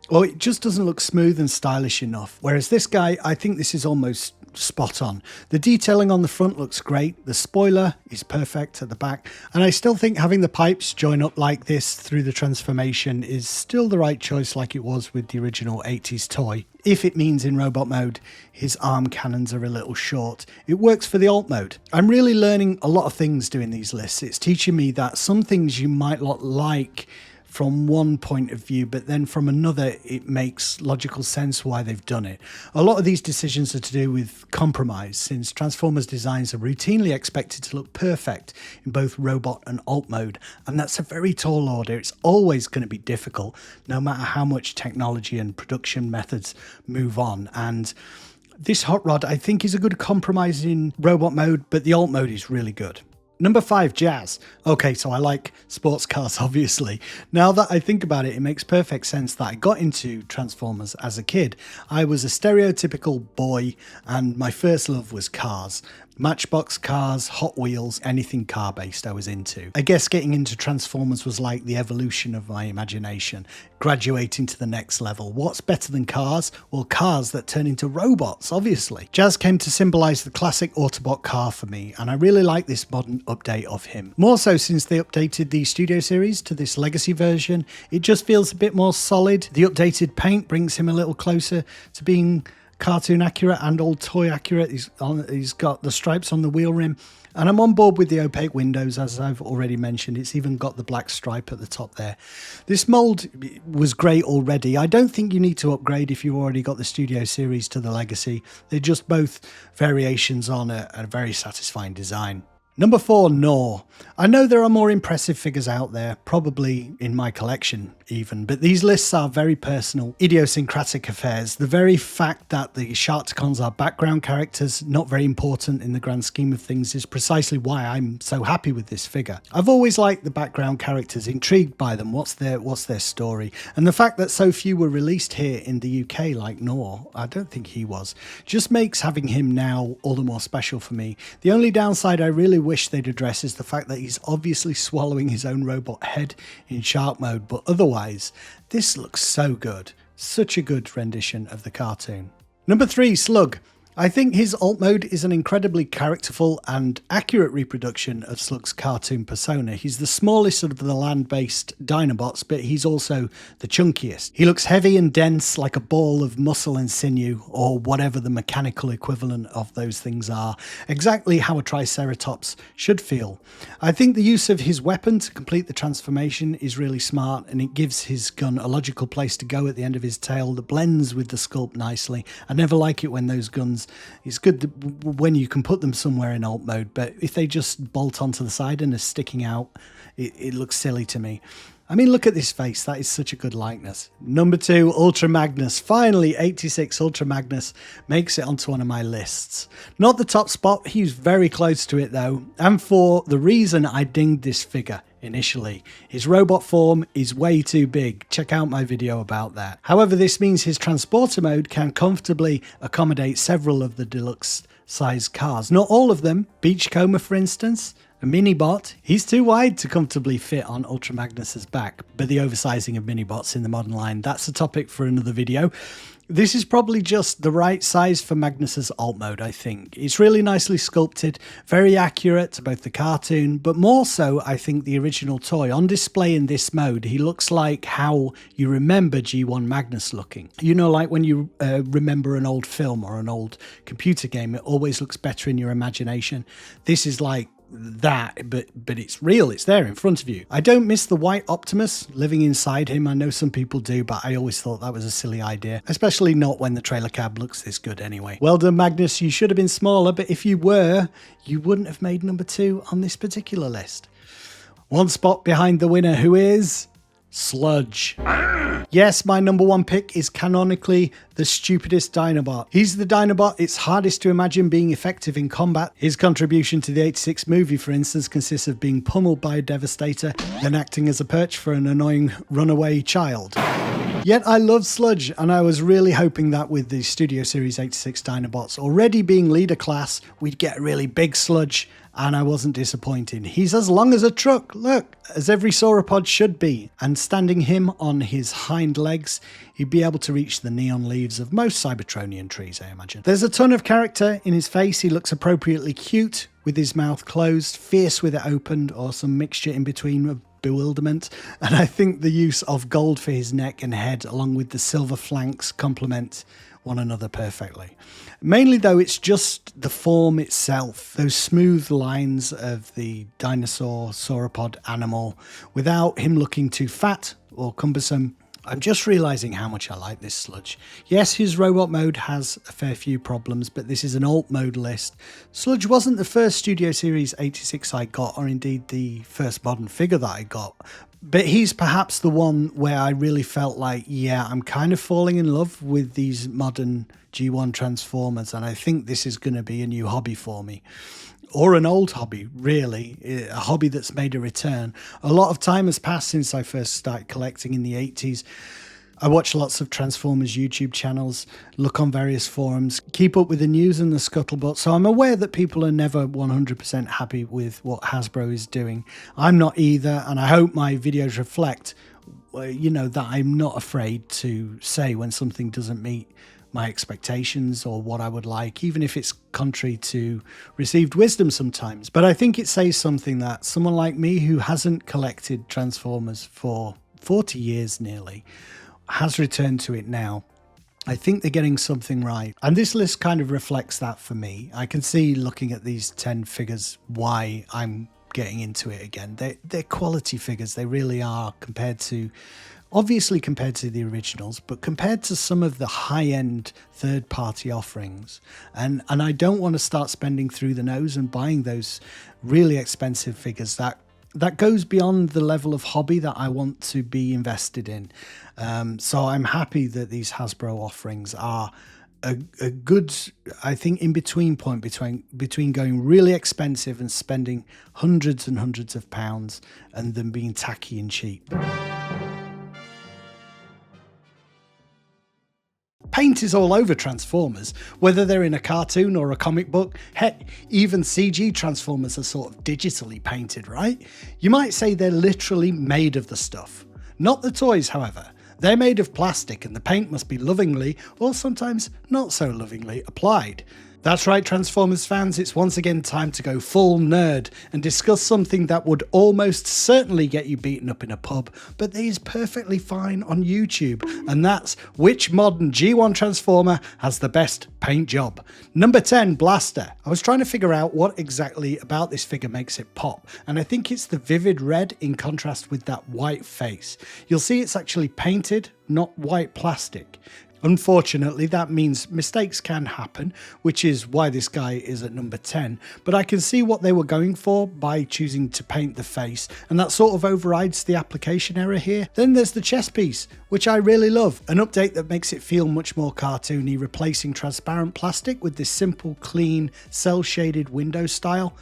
or it just doesn't look smooth and stylish enough. Whereas this guy, I think this is almost spot on. The detailing on the front looks great, the spoiler is perfect at the back, and I still think having the pipes join up like this through the transformation is still the right choice, like it was with the original 80s toy. If it means in robot mode his arm cannons are a little short, it works for the alt mode. I'm really learning a lot of things doing these lists. It's teaching me that some things you might not like from one point of view, but then from another it makes logical sense why they've done it. A lot of these decisions are to do with compromise, since Transformers designs are routinely expected to look perfect in both robot and alt mode, and that's a very tall order. It's always going to be difficult, no matter how much technology and production methods move on, and this Hot Rod I think is a good compromise in robot mode, but the alt mode is really good. Number 5, Jazz. Okay, so I like sports cars, obviously. Now that I think about it, it makes perfect sense that I got into Transformers as a kid. I was a stereotypical boy, and my first love was cars. Matchbox cars, Hot Wheels, anything car-based I was into. I guess getting into Transformers was like the evolution of my imagination, graduating to the next level. What's better than cars? Well, cars that turn into robots, obviously. Jazz came to symbolise the classic Autobot car for me, and I really like this modern update of him. More so since they updated the Studio Series to this Legacy version. It just feels a bit more solid. The updated paint brings him a little closer to being cartoon accurate and old toy accurate. He's got the stripes on the wheel rim, and I'm on board with the opaque windows, as I've already mentioned. It's even got the black stripe at the top there. This mold was great already. I don't think you need to upgrade if you already got the Studio Series to the Legacy. They're just both variations on a very satisfying design. Number 4, Nor. I know there are more impressive figures out there, probably in my collection even, but these lists are very personal, idiosyncratic affairs. The very fact that the Sharkticons are background characters, not very important in the grand scheme of things, is precisely why I'm so happy with this figure. I've always liked the background characters, intrigued by them, what's their story, and the fact that so few were released here in the UK like Nor, I don't think he was, just makes having him now all the more special for me. The only downside I really wish they'd address is the fact that he's obviously swallowing his own robot head in shark mode, but otherwise this looks so good. Such a good rendition of the cartoon. Number 3, Slug. I think his alt mode is an incredibly characterful and accurate reproduction of Slug's cartoon persona. He's the smallest of the land-based Dinobots, but he's also the chunkiest. He looks heavy and dense like a ball of muscle and sinew, or whatever the mechanical equivalent of those things are. Exactly how a Triceratops should feel. I think the use of his weapon to complete the transformation is really smart, and it gives his gun a logical place to go at the end of his tail that blends with the sculpt nicely. I never like it when those guns, it's good when you can put them somewhere in alt mode, but if they just bolt onto the side and are sticking out, it looks silly to me. I mean, look at this face. That is such a good likeness. Number 2, Ultra Magnus. Finally, 86 Ultra Magnus makes it onto one of my lists. Not the top spot. He's very close to it though, and for the reason I dinged this figure initially. His robot form is way too big. Check out my video about that. However, this means his transporter mode can comfortably accommodate several of the deluxe size cars. Not all of them. Beachcomber, for instance. A Minibot, he's too wide to comfortably fit on Ultra Magnus's back, but the oversizing of Minibots in the modern line, that's a topic for another video. This is probably just the right size for Magnus's alt mode, I think. It's really nicely sculpted, very accurate to both the cartoon, but more so, I think, the original toy. On display in this mode, he looks like how you remember G1 Magnus looking. You know, like when you remember an old film or an old computer game, it always looks better in your imagination. This is like that, but it's real, it's there in front of you. I don't miss the white Optimus living inside him. I know some people do, but I always thought that was a silly idea, especially not when the trailer cab looks this good anyway. Well done, Magnus, you should have been smaller, but if you were, you wouldn't have made number 2 on this particular list. One spot behind the winner, who is Sludge. Yes, my number 1 pick is canonically the stupidest Dinobot. He's the Dinobot it's hardest to imagine being effective in combat. His contribution to the 86 movie, for instance, consists of being pummeled by a Devastator, then acting as a perch for an annoying runaway child. Yet I love Sludge, and I was really hoping that with the Studio Series 86 Dinobots already being leader class, we'd get a really big Sludge, and I wasn't disappointed. He's as long as a truck, look, as every sauropod should be, and standing him on his hind legs, he'd be able to reach the neon leaves of most Cybertronian trees, I imagine. There's a ton of character in his face. He looks appropriately cute with his mouth closed, fierce with it opened, or some mixture in between of bewilderment, and I think the use of gold for his neck and head along with the silver flanks complement one another perfectly. Mainly though, it's just the form itself, those smooth lines of the dinosaur sauropod animal without him looking too fat or cumbersome. I'm just realising how much I like this Sludge. Yes, his robot mode has a fair few problems, but this is an alt mode list. Sludge wasn't the first Studio Series 86 I got, or indeed the first modern figure that I got, but he's perhaps the one where I really felt like, yeah, I'm kind of falling in love with these modern G1 Transformers, and I think this is going to be a new hobby for me. Or an old hobby, really, a hobby that's made a return. A lot of time has passed since I first started collecting in the 80s. I watch lots of Transformers YouTube channels, look on various forums, keep up with the news and the scuttlebutt, so I'm aware that people are never 100% happy with what Hasbro is doing. I'm not either, and I hope my videos reflect, you know, that I'm not afraid to say when something doesn't meet my expectations or what I would like, even if it's contrary to received wisdom sometimes. But I think it says something that someone like me, who hasn't collected Transformers for 40 years nearly, has returned to it now. I think they're getting something right. And this list kind of reflects that for me. I can see, looking at these 10 figures, why I'm getting into it again. They're quality figures, they really are, obviously compared to the originals, but compared to some of the high-end third-party offerings. And I don't want to start spending through the nose and buying those really expensive figures. That goes beyond the level of hobby that I want to be invested in. So I'm happy that these Hasbro offerings are a good, I think, in-between point between going really expensive and spending hundreds and hundreds of pounds and them being tacky and cheap. Paint is all over Transformers, whether they're in a cartoon or a comic book. Heck, even CG Transformers are sort of digitally painted, right? You might say they're literally made of the stuff. Not the toys, however. They're made of plastic and the paint must be lovingly, or sometimes not so lovingly, applied. That's right, Transformers fans, it's once again time to go full nerd and discuss something that would almost certainly get you beaten up in a pub, but is perfectly fine on YouTube, and that's which modern G1 Transformer has the best paint job. Number 10, Blaster. I was trying to figure out what exactly about this figure makes it pop, and I think it's the vivid red in contrast with that white face. You'll see it's actually painted, not white plastic. Unfortunately, that means mistakes can happen, which is why this guy is at number 10, but I can see what they were going for by choosing to paint the face, and that sort of overrides the application error here. Then there's the chest piece, which I really love, an update that makes it feel much more cartoony, replacing transparent plastic with this simple, clean, cel-shaded window style.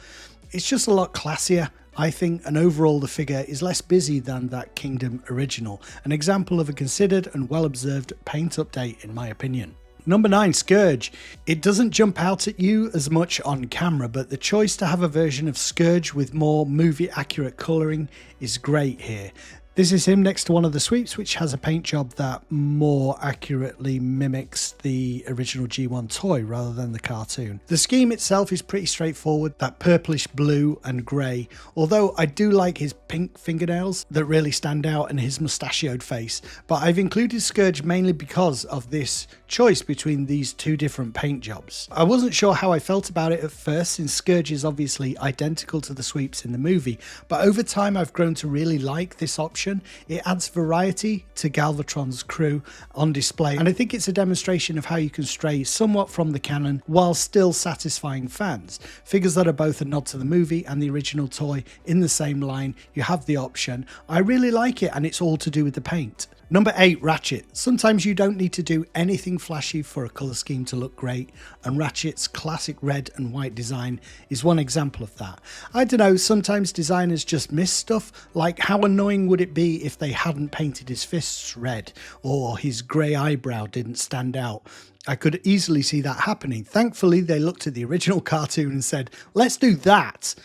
It's just a lot classier, I think, and overall the figure is less busy than that Kingdom original, an example of a considered and well-observed paint update in my opinion. Number 9, Scourge. It doesn't jump out at you as much on camera, but the choice to have a version of Scourge with more movie accurate colouring is great here. This is him next to one of the sweeps, which has a paint job that more accurately mimics the original G1 toy rather than the cartoon. The scheme itself is pretty straightforward, that purplish blue and grey, although I do like his pink fingernails that really stand out and his mustachioed face, but I've included Scourge mainly because of this choice between these two different paint jobs. I wasn't sure how I felt about it at first, since Scourge is obviously identical to the sweeps in the movie, but over time I've grown to really like this option. It adds variety to Galvatron's crew on display, and I think it's a demonstration of how you can stray somewhat from the canon while still satisfying fans. Figures that are both a nod to the movie and the original toy in the same line, you have the option. I really like it, and it's all to do with the paint. Number 8, Ratchet. Sometimes you don't need to do anything flashy for a colour scheme to look great, and Ratchet's classic red and white design is one example of that. I don't know, sometimes designers just miss stuff, like how annoying would it be if they hadn't painted his fists red, or his grey eyebrow didn't stand out. I could easily see that happening. Thankfully, they looked at the original cartoon and said, let's do that.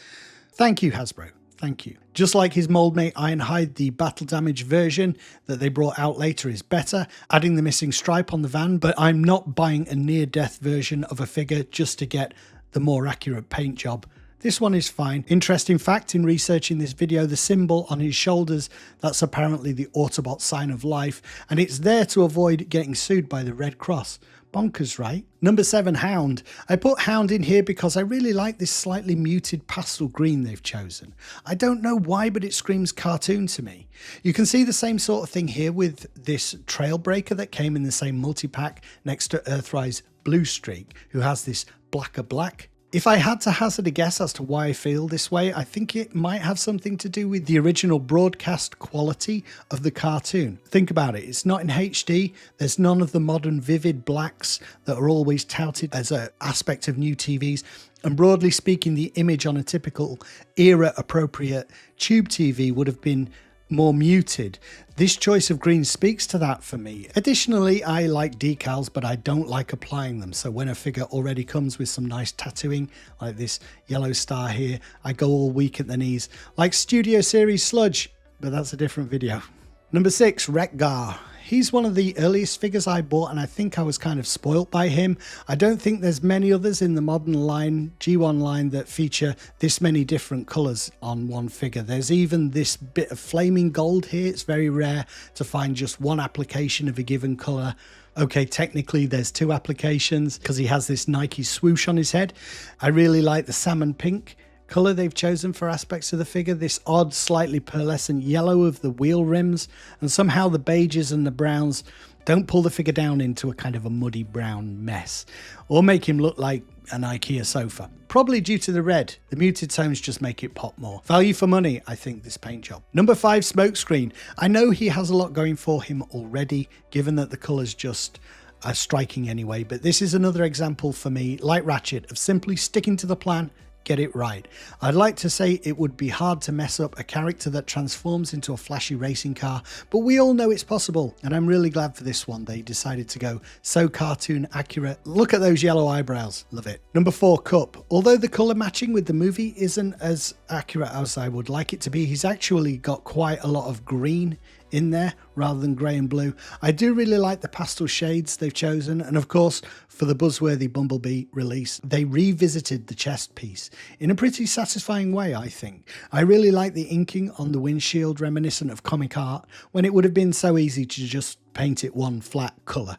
Thank you, Hasbro. Thank you. Just like his moldmate Ironhide, the battle damage version that they brought out later is better, adding the missing stripe on the van, but I'm not buying a near-death version of a figure just to get the more accurate paint job. This one is fine. Interesting fact in researching this video, the symbol on his shoulders, that's apparently the Autobot sign of life, and it's there to avoid getting sued by the Red Cross. Bonkers, right? Number 7, Hound. I put Hound in here because I really like this slightly muted pastel green they've chosen. I don't know why, but it screams cartoon to me. You can see the same sort of thing here with this Trailbreaker that came in the same multi-pack next to Earthrise Blue Streak, who has this blacker black. If I had to hazard a guess as to why I feel this way, I think it might have something to do with the original broadcast quality of the cartoon. Think about it, it's not in HD, there's none of the modern vivid blacks that are always touted as an aspect of new TVs, and broadly speaking, the image on a typical era-appropriate tube TV would have been more muted. This choice of green speaks to that for me. Additionally, I like decals, but I don't like applying them. So when a figure already comes with some nice tattooing, like this yellow star here, I go all weak at the knees, like Studio Series Sludge, but that's a different video. Number 6, Wreck-Gar. He's one of the earliest figures I bought, and I think I was kind of spoilt by him. I don't think there's many others in the modern line, G1 line, that feature this many different colours on one figure. There's even this bit of flaming gold here. It's very rare to find just one application of a given colour. Okay, technically there's 2 applications because he has this Nike swoosh on his head. I really like the salmon pink colour they've chosen for aspects of the figure, this odd slightly pearlescent yellow of the wheel rims, and somehow the beiges and the browns don't pull the figure down into a kind of a muddy brown mess or make him look like an IKEA sofa. Probably due to the red. The muted tones just make it pop more. Value for money, I think, this paint job. Number 5, Smokescreen. I know he has a lot going for him already, given that the colours just are striking anyway, but this is another example for me, like Ratchet, of simply sticking to the plan, get it right. I'd like to say it would be hard to mess up a character that transforms into a flashy racing car, but we all know it's possible, and I'm really glad for this one. They decided to go so cartoon accurate. Look at those yellow eyebrows, love it. Number 4, Cup. Although the colour matching with the movie isn't as accurate as I would like it to be, he's actually got quite a lot of green in there rather than grey and blue. I do really like the pastel shades they've chosen, and of course for the buzzworthy Bumblebee release they revisited the chest piece in a pretty satisfying way, I think. I really like the inking on the windshield, reminiscent of comic art, when it would have been so easy to just paint it one flat colour.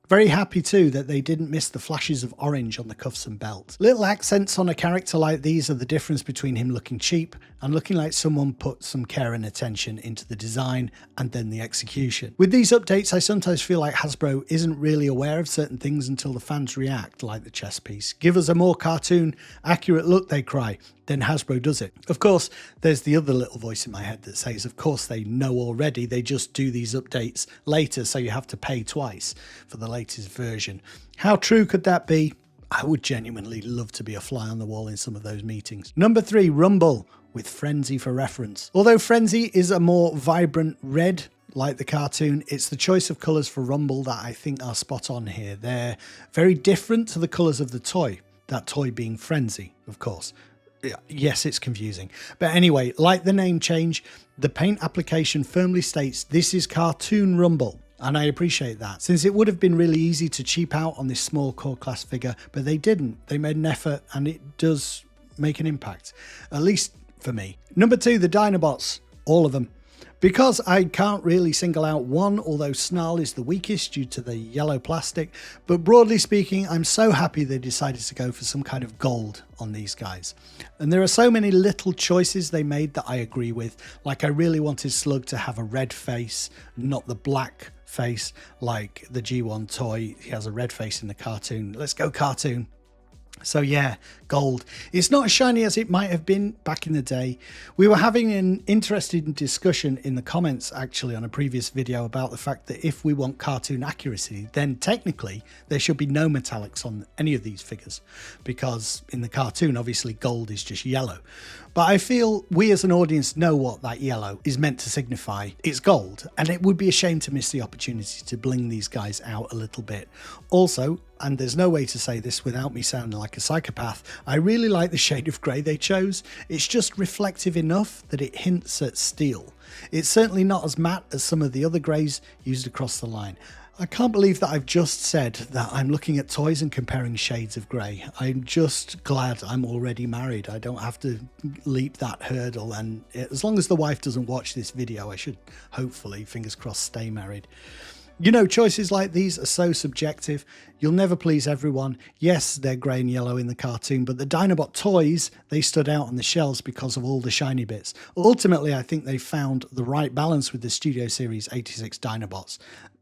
Very happy too that they didn't miss the flashes of orange on the cuffs and belt. Little accents on a character like these are the difference between him looking cheap and looking like someone put some care and attention into the design and then the execution. With these updates, I sometimes feel like Hasbro isn't really aware of certain things until the fans react, like the chest piece. Give us a more cartoon accurate look, they cry. Then Hasbro does it. Of course, there's the other little voice in my head that says, of course they know already, they just do these updates later, so you have to pay twice for the latest version. How true could that be? I would genuinely love to be a fly on the wall in some of those meetings. Number 3, Rumble, with Frenzy for reference. Although Frenzy is a more vibrant red, like the cartoon, it's the choice of colours for Rumble that I think are spot on here. They're very different to the colours of the toy, that toy being Frenzy, of course. Yes, it's confusing. But anyway, like the name change, the paint application firmly states this is Cartoon Rumble. And I appreciate that, since it would have been really easy to cheap out on this small core class figure, but they didn't. They made an effort and it does make an impact, at least for me. Number 2, the Dinobots, all of them. Because I can't really single out one, although Snarl is the weakest due to the yellow plastic, but broadly speaking, I'm so happy they decided to go for some kind of gold on these guys. And there are so many little choices they made that I agree with, like I really wanted Slug to have a red face, not the black face like the G1 toy. He has a red face in the cartoon. Let's go cartoon. So yeah, gold. It's not as shiny as it might have been back in the day. We were having an interesting discussion in the comments actually on a previous video about the fact that if we want cartoon accuracy, then technically there should be no metallics on any of these figures, because in the cartoon obviously gold is just yellow. But I feel we as an audience know what that yellow is meant to signify. It's gold, and it would be a shame to miss the opportunity to bling these guys out a little bit. Also, and there's no way to say this without me sounding like a psychopath, I really like the shade of grey they chose. It's just reflective enough that it hints at steel. It's certainly not as matte as some of the other greys used across the line. I can't believe that I've just said that I'm looking at toys and comparing shades of grey. I'm just glad I'm already married. I don't have to leap that hurdle, and as long as the wife doesn't watch this video, I should hopefully, fingers crossed, stay married. You know, choices like these are so subjective. You'll never please everyone. Yes, they're grey and yellow in the cartoon, but the Dinobot toys, they stood out on the shelves because of all the shiny bits. Ultimately, I think they found the right balance with the Studio Series 86 Dinobots.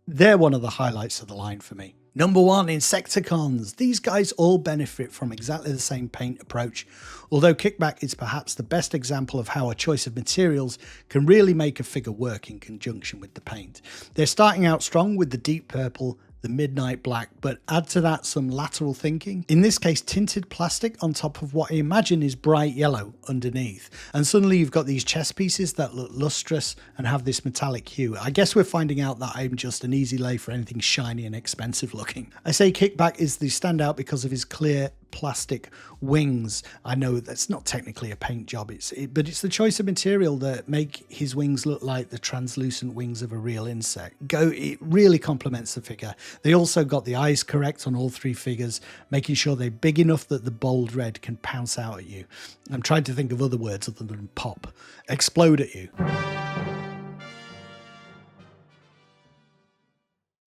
They're one of the highlights of the line for me. Number 1, Insecticons. These guys all benefit from exactly the same paint approach, although Kickback is perhaps the best example of how a choice of materials can really make a figure work in conjunction with the paint. They're starting out strong with the deep purple, the midnight black, but add to that some lateral thinking. In this case, tinted plastic on top of what I imagine is bright yellow underneath. And suddenly you've got these chest pieces that look lustrous and have this metallic hue. I guess we're finding out that I'm just an easy lay for anything shiny and expensive looking. I say Kickback is the standout because of his clear plastic wings. I know that's not technically a paint job, but it's the choice of material that make his wings look like the translucent wings of a real insect. It really complements the figure. They also got the eyes correct on all 3 figures, making sure they're big enough that the bold red can pounce out at you. I'm trying to think of other words other than pop. Explode at you.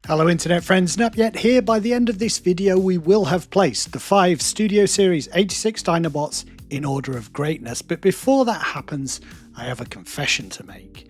Hello internet friends, Nap Yet here. By the end of this video we will have placed the 5 Studio Series 86 Dinobots in order of greatness, but before that happens I have a confession to make.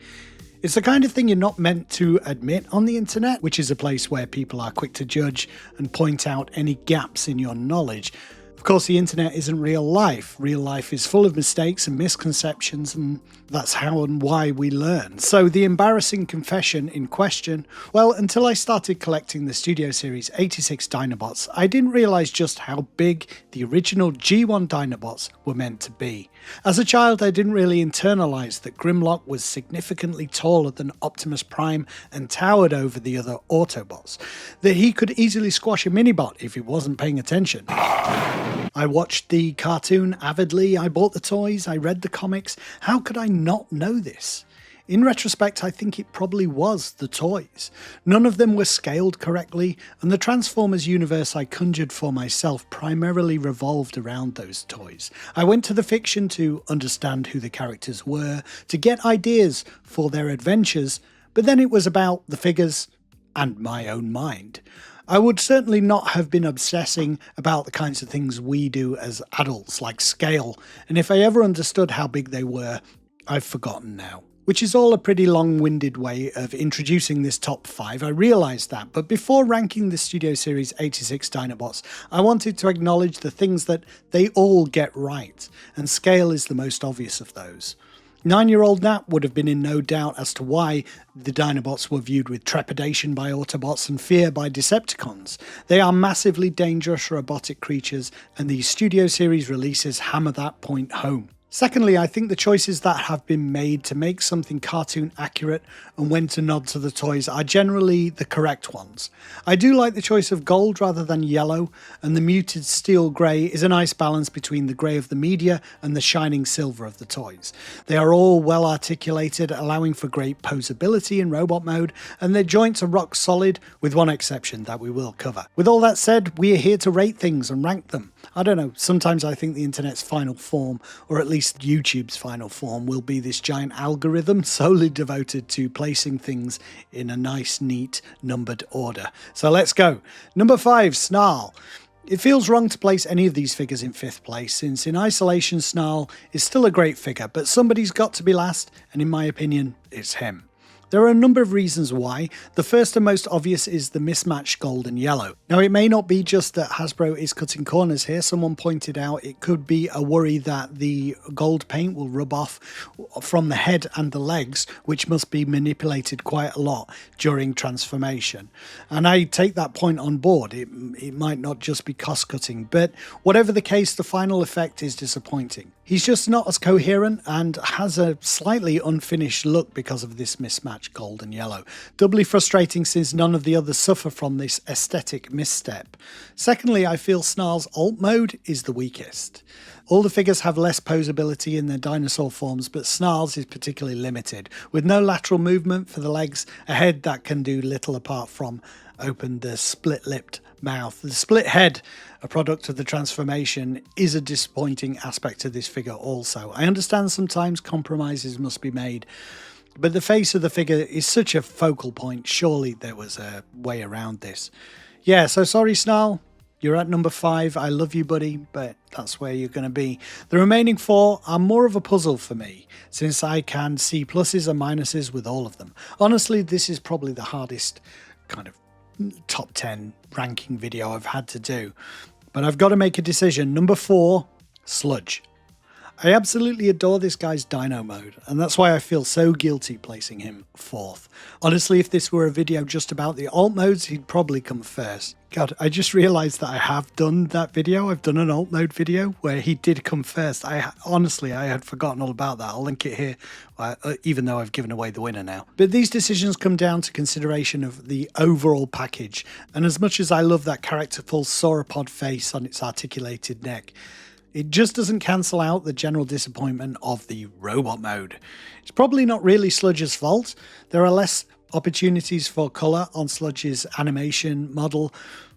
It's the kind of thing you're not meant to admit on the internet, which is a place where people are quick to judge and point out any gaps in your knowledge. Of course, the internet isn't real life. Real life is full of mistakes and misconceptions, and that's how and why we learn. So the embarrassing confession in question, well, until I started collecting the Studio Series 86 Dinobots, I didn't realise just how big the original G1 Dinobots were meant to be. As a child, I didn't really internalise that Grimlock was significantly taller than Optimus Prime and towered over the other Autobots, that he could easily squash a Minibot if he wasn't paying attention. I watched the cartoon avidly, I bought the toys, I read the comics. How could I not know this? In retrospect, I think it probably was the toys. None of them were scaled correctly, and the Transformers universe I conjured for myself primarily revolved around those toys. I went to the fiction to understand who the characters were, to get ideas for their adventures, but then it was about the figures and my own mind. I would certainly not have been obsessing about the kinds of things we do as adults, like scale, and if I ever understood how big they were, I've forgotten now. Which is all a pretty long-winded way of introducing this top 5, I realise that, but before ranking the Studio Series 86 Dinobots, I wanted to acknowledge the things that they all get right, and scale is the most obvious of those. 9-year-old Nat would have been in no doubt as to why the Dinobots were viewed with trepidation by Autobots and fear by Decepticons. They are massively dangerous robotic creatures, and the Studio Series releases hammer that point home. Secondly, I think the choices that have been made to make something cartoon accurate and when to nod to the toys are generally the correct ones. I do like the choice of gold rather than yellow, and the muted steel grey is a nice balance between the grey of the media and the shining silver of the toys. They are all well articulated, allowing for great posability in robot mode, and their joints are rock solid, with one exception that we will cover. With all that said, we are here to rate things and rank them. I don't know, sometimes I think the internet's final form, or at least YouTube's final form, will be this giant algorithm solely devoted to placing things in a nice, neat, numbered order. So let's go. Number 5, Snarl. It feels wrong to place any of these figures in 5th place, since in isolation Snarl is still a great figure, but somebody's got to be last, and in my opinion, it's him. There are a number of reasons why. The first and most obvious is the mismatched gold and yellow. Now, it may not be just that Hasbro is cutting corners here. Someone pointed out it could be a worry that the gold paint will rub off from the head and the legs, which must be manipulated quite a lot during transformation. And I take that point on board. It might not just be cost cutting, but whatever the case, the final effect is disappointing. He's just not as coherent and has a slightly unfinished look because of this mismatch gold and yellow. Doubly frustrating since none of the others suffer from this aesthetic misstep. Secondly, I feel Snarl's alt mode is the weakest. All the figures have less posability in their dinosaur forms, but Snarl's is particularly limited, with no lateral movement for the legs, a head that can do little apart from open the split-lipped mouth. The split head, a product of the transformation, is a disappointing aspect of this figure also. I understand sometimes compromises must be made, but the face of the figure is such a focal point. Surely there was a way around this. Yeah, so sorry Snarl, you're at number 5. I love you, buddy, but that's where you're going to be. The remaining 4 are more of a puzzle for me, since I can see pluses and minuses with all of them. Honestly, this is probably the hardest kind of top 10 ranking video I've had to do, but I've got to make a decision. Number 4, Sludge. I absolutely adore this guy's dino mode, and that's why I feel so guilty placing him 4th. Honestly, if this were a video just about the alt modes, he'd probably come first. God, I just realised that I have done that video. I've done an alt mode video where he did come first. Honestly, I had forgotten all about that. I'll link it here, even though I've given away the winner now. But these decisions come down to consideration of the overall package, and as much as I love that characterful sauropod face on its articulated neck, it just doesn't cancel out the general disappointment of the robot mode. It's probably not really Sludge's fault. There are less opportunities for colour on Sludge's animation model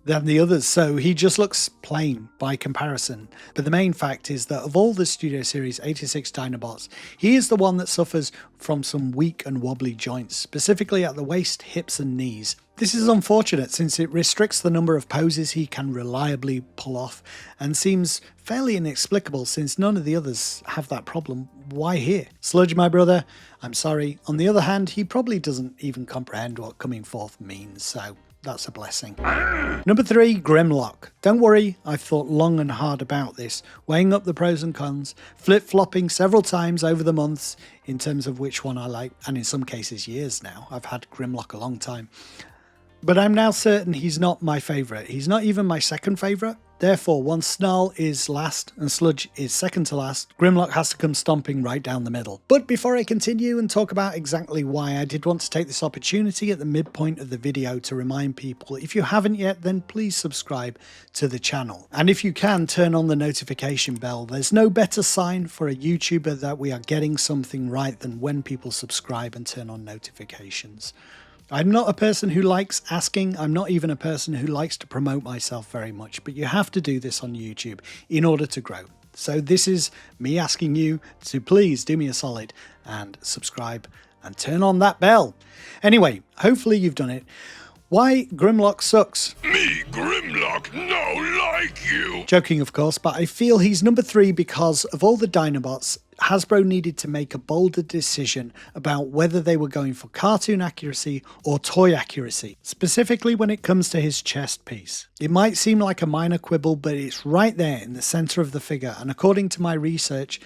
than the others, so he just looks plain by comparison. But the main fact is that of all the Studio Series 86 Dinobots, he is the one that suffers from some weak and wobbly joints, specifically at the waist, hips and knees. This is unfortunate since it restricts the number of poses he can reliably pull off, and seems fairly inexplicable since none of the others have that problem. Why here? Sludge, my brother, I'm sorry. On the other hand, he probably doesn't even comprehend what coming forth means, so that's a blessing. Number 3, Grimlock. Don't worry, I've thought long and hard about this, weighing up the pros and cons, flip-flopping several times over the months in terms of which one I like, and in some cases years now. I've had Grimlock a long time. But I'm now certain he's not my favourite. He's not even my second favourite. Therefore, once Snarl is last and Sludge is second to last, Grimlock has to come stomping right down the middle. But before I continue and talk about exactly why, I did want to take this opportunity at the midpoint of the video to remind people, if you haven't yet, then please subscribe to the channel. And if you can, turn on the notification bell. There's no better sign for a YouTuber that we are getting something right than when people subscribe and turn on notifications. I'm not a person who likes asking. I'm not even a person who likes to promote myself very much, but you have to do this on YouTube in order to grow. So this is me asking you to please do me a solid and subscribe and turn on that bell. Anyway, hopefully you've done it. Why Grimlock sucks. Me, Grimlock, no like you. Joking, of course, but I feel he's number 3 because of all the Dinobots, Hasbro needed to make a bolder decision about whether they were going for cartoon accuracy or toy accuracy, specifically when it comes to his chest piece. It might seem like a minor quibble, but it's right there in the center of the figure, and according to my research,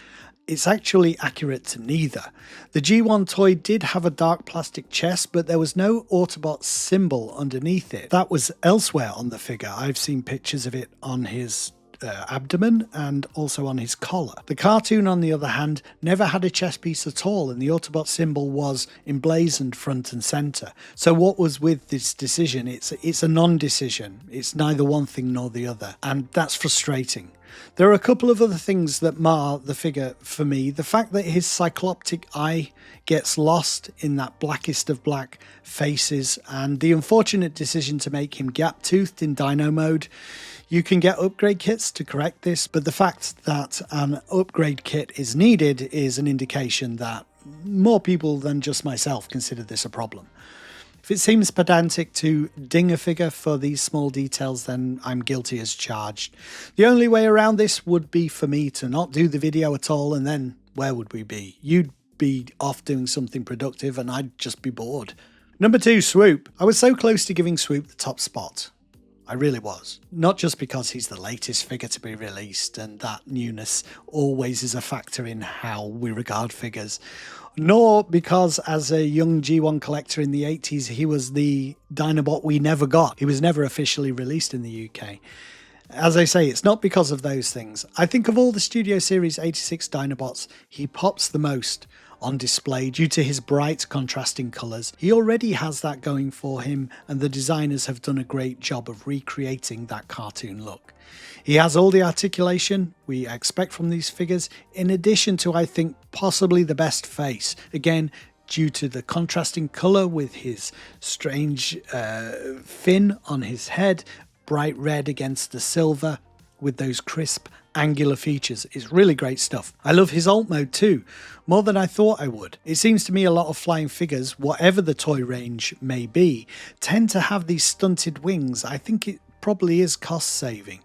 it's actually accurate to neither. The G1 toy did have a dark plastic chest, but there was no Autobot symbol underneath it. That was elsewhere on the figure. I've seen pictures of it on his abdomen and also on his collar. The cartoon, on the other hand, never had a chest piece at all, and the Autobot symbol was emblazoned front and center. So what was with this decision? It's a non-decision. It's neither one thing nor the other, and that's frustrating. There are a couple of other things that mar the figure for me. The fact that his cycloptic eye gets lost in that blackest of black faces, and the unfortunate decision to make him gap-toothed in Dino mode. You can get upgrade kits to correct this, but the fact that an upgrade kit is needed is an indication that more people than just myself consider this a problem. If it seems pedantic to ding a figure for these small details, then I'm guilty as charged. The only way around this would be for me to not do the video at all, and then where would we be? You'd be off doing something productive and I'd just be bored. Number 2, Swoop. I was so close to giving Swoop the top spot. I really was. Not just because he's the latest figure to be released, and that newness always is a factor in how we regard figures, nor because as a young G1 collector in the 80s, he was the Dinobot we never got. He was never officially released in the UK. As I say, it's not because of those things. I think of all the Studio Series 86 Dinobots, he pops the most on display due to his bright contrasting colours. He already has that going for him, and the designers have done a great job of recreating that cartoon look. He has all the articulation we expect from these figures, in addition to, I think, possibly the best face. Again, due to the contrasting colour with his strange fin on his head, bright red against the silver, with those crisp angular features. It's really great stuff. I love his alt mode too, more than I thought I would. It seems to me a lot of flying figures, whatever the toy range may be, tend to have these stunted wings. I think it probably is cost saving,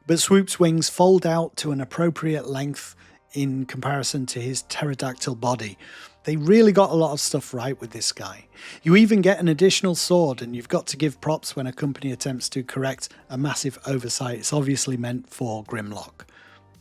but Swoop's wings fold out to an appropriate length in comparison to his pterodactyl body. They really got a lot of stuff right with this guy. You even get an additional sword, and you've got to give props when a company attempts to correct a massive oversight. It's obviously meant for Grimlock.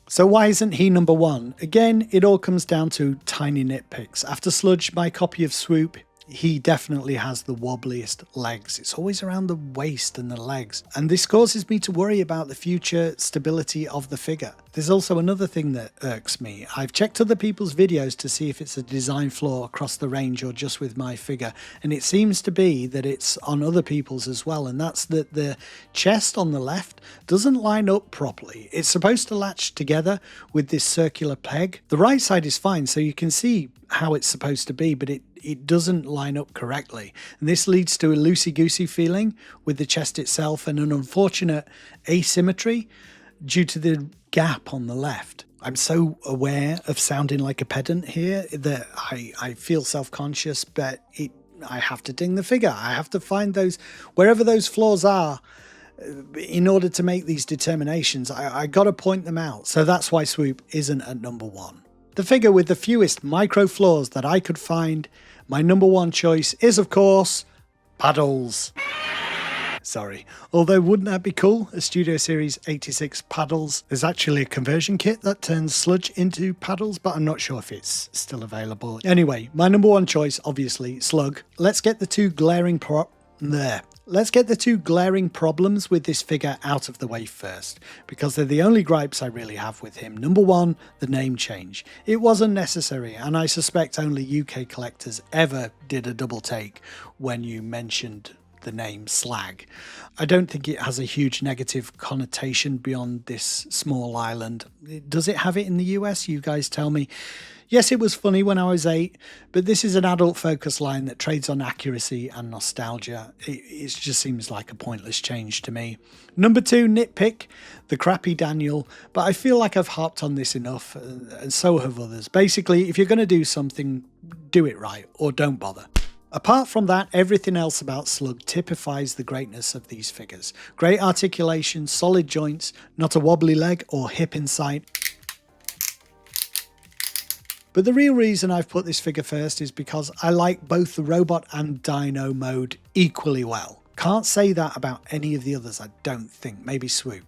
So why isn't he number 1? Again, it all comes down to tiny nitpicks. After Sludge, my copy of Swoop, he definitely has the wobbliest legs. It's always around the waist and the legs, and this causes me to worry about the future stability of the figure. There's also another thing that irks me. I've checked other people's videos to see if it's a design flaw across the range or just with my figure, and it seems to be that it's on other people's as well, and that's that the chest on the left doesn't line up properly. It's supposed to latch together with this circular peg. The right side is fine, so you can see how it's supposed to be, but it doesn't line up correctly, and this leads to a loosey-goosey feeling with the chest itself and an unfortunate asymmetry due to the gap on the left. I'm so aware of sounding like a pedant here that I feel self-conscious, but I have to ding the figure. I have to find those, wherever those flaws are, in order to make these determinations. I got to point them out. So that's why Swoop isn't at number 1. The figure with the fewest micro flaws that I could find, my number 1 choice is, of course, Paddles. Sorry. Although, wouldn't that be cool? A Studio Series 86 Paddles. There's actually a conversion kit that turns Sludge into Paddles, but I'm not sure if it's still available. Anyway, my number 1 choice, obviously, Slug. Let's get the two glaring Let's get the two glaring problems with this figure out of the way first, because they're the only gripes I really have with him. Number one, the name change. It wasn't necessary, and I suspect only UK collectors ever did a double take when you mentioned the name Slag. I don't think it has a huge negative connotation beyond this small island. Does it have it in the US? You guys tell me. Yes, it was funny when I was 8, but this is an adult focus line that trades on accuracy and nostalgia. It just seems like a pointless change to me. Number 2, nitpick, the crappy Daniel, but I feel like I've harped on this enough, and so have others. Basically, if you're going to do something, do it right, or don't bother. Apart from that, everything else about Slug typifies the greatness of these figures. Great articulation, solid joints, not a wobbly leg or hip in sight. But the real reason I've put this figure first is because I like both the robot and dino mode equally well. Can't say that about any of the others, I don't think. Maybe Swoop.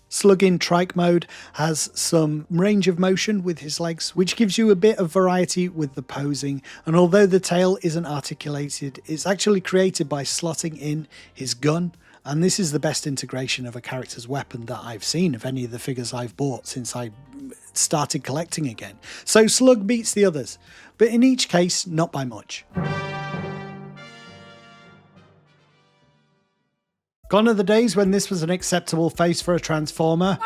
Slug in trike mode has some range of motion with his legs, which gives you a bit of variety with the posing, and although the tail isn't articulated, it's actually created by slotting in his gun, and this is the best integration of a character's weapon that I've seen of any of the figures I've bought since I started collecting again. So Slug beats the others, but in each case, not by much. Gone are the days when this was an acceptable face for a Transformer.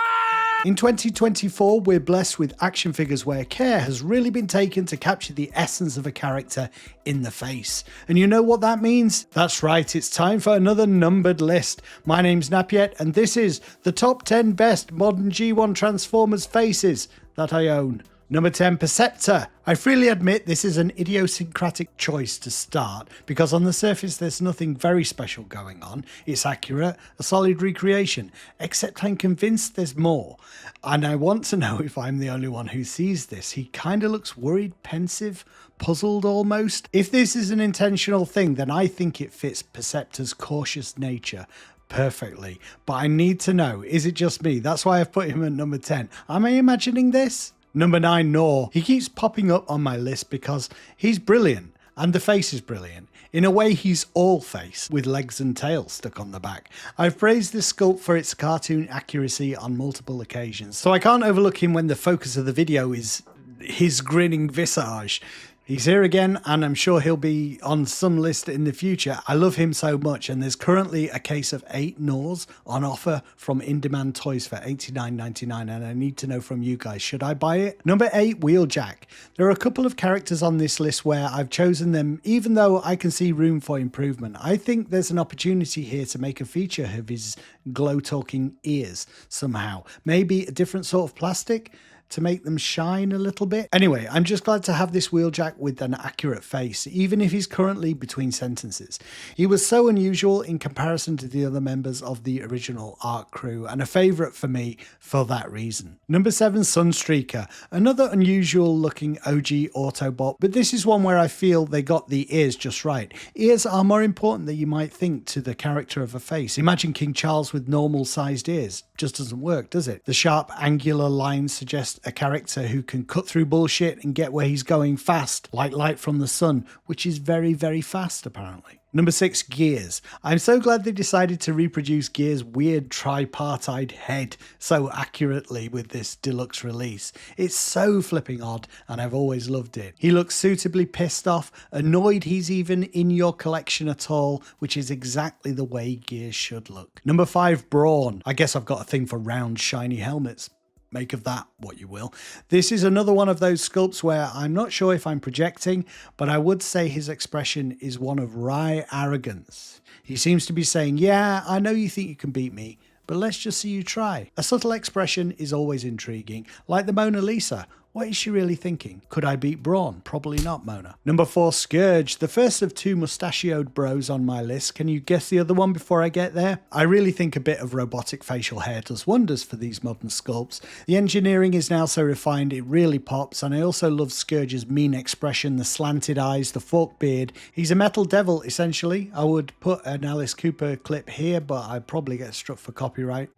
In 2024, we're blessed with action figures where care has really been taken to capture the essence of a character in the face. And you know what that means? That's right, it's time for another numbered list. My name's Napiet, and this is the top 10 best modern G1 Transformers faces that I own. Number 10, Perceptor. I freely admit this is an idiosyncratic choice to start, because on the surface there's nothing very special going on. It's accurate, a solid recreation, except I'm convinced there's more. And I want to know if I'm the only one who sees this. He kind of looks worried, pensive, puzzled almost. If this is an intentional thing, then I think it fits Perceptor's cautious nature perfectly. But I need to know, is it just me? That's why I've put him at number 10. Am I imagining this? Number 9, Nor. He keeps popping up on my list because he's brilliant, and the face is brilliant. In a way, he's all face, with legs and tail stuck on the back. I've praised this sculpt for its cartoon accuracy on multiple occasions, so I can't overlook him when the focus of the video is his grinning visage. He's here again, and I'm sure he'll be on some list in the future. I love him so much, and there's currently a case of 8 Nors on offer from In Demand Toys for $89.99, and I need to know from you guys, should I buy it? Number 8, Wheeljack. There are a couple of characters on this list where I've chosen them, even though I can see room for improvement. I think there's an opportunity here to make a feature of his glow-talking ears somehow. Maybe a different sort of plastic to make them shine a little bit. Anyway, I'm just glad to have this Wheeljack with an accurate face, even if he's currently between sentences. He was so unusual in comparison to the other members of the original art crew, and a favourite for me for that reason. Number 7, Sunstreaker. Another unusual looking OG Autobot, but this is one where I feel they got the ears just right. Ears are more important than you might think to the character of a face. Imagine King Charles with normal sized ears. Just doesn't work, does it? The sharp angular lines suggest a character who can cut through bullshit and get where he's going fast, like light from the sun, which is very, very fast apparently. Number 6, Gears. I'm so glad they decided to reproduce Gears' weird tripartite head so accurately with this deluxe release. It's so flipping odd, and I've always loved it. He looks suitably pissed off, annoyed he's even in your collection at all, which is exactly the way Gears should look. Number 5, Brawn. I guess I've got a thing for round, shiny helmets. Make of that what you will. This is another one of those sculpts where I'm not sure if I'm projecting, but I would say his expression is one of wry arrogance. He seems to be saying, yeah, I know you think you can beat me, but let's just see you try. A subtle expression is always intriguing, like the Mona Lisa. What is she really thinking? Could I beat Brawn? Probably not, Mona. Number 4, Scourge. The first of 2 mustachioed bros on my list. Can you guess the other one before I get there? I really think a bit of robotic facial hair does wonders for these modern sculpts. The engineering is now so refined it really pops, and I also love Scourge's mean expression, the slanted eyes, the forked beard. He's a metal devil, essentially. I would put an Alice Cooper clip here, but I'd probably get struck for copyright.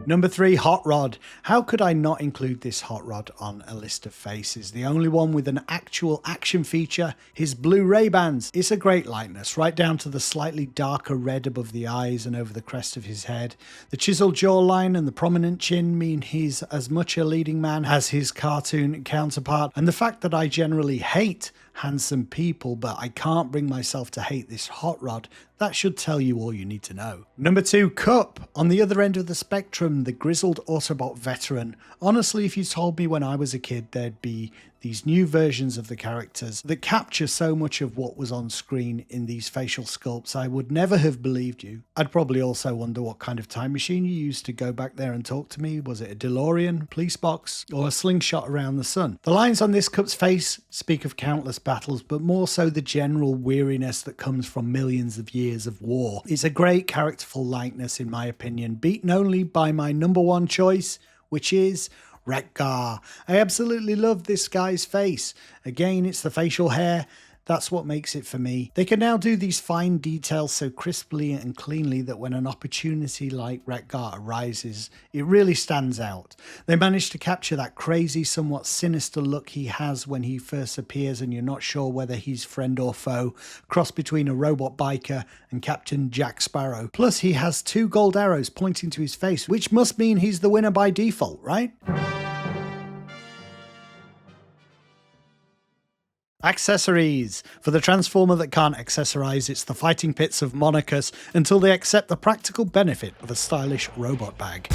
Number 3, Hot Rod. How could I not include this Hot Rod on a list of faces? The only one with an actual action feature, his blue Ray-Bans. It's a great likeness, right down to the slightly darker red above the eyes and over the crest of his head. The chiseled jawline and the prominent chin mean he's as much a leading man as his cartoon counterpart, and the fact that I generally hate handsome people, but I can't bring myself to hate this Hot Rod, that should tell you all you need to know. Number 2, Cup. On the other end of the spectrum, the grizzled Autobot veteran. Honestly, if you told me when I was a kid there'd be these new versions of the characters that capture so much of what was on screen in these facial sculpts, I would never have believed you. I'd probably also wonder what kind of time machine you used to go back there and talk to me. Was it a DeLorean, police box, or a slingshot around the sun? The lines on this Cup's face speak of countless battles, but more so the general weariness that comes from millions of years of war. It's a great characterful likeness in my opinion, beaten only by my number 1 choice, which is Wreck-Gar. I absolutely love this guy's face. Again, it's the facial hair. That's what makes it for me. They can now do these fine details so crisply and cleanly that when an opportunity like Wreck-Gar arises, it really stands out. They managed to capture that crazy, somewhat sinister look he has when he first appears and you're not sure whether he's friend or foe, cross between a robot biker and Captain Jack Sparrow. Plus, he has 2 gold arrows pointing to his face, which must mean he's the winner by default, right? Accessories. For the Transformer that can't accessorize, it's the fighting pits of Monarchus until they accept the practical benefit of a stylish robot bag.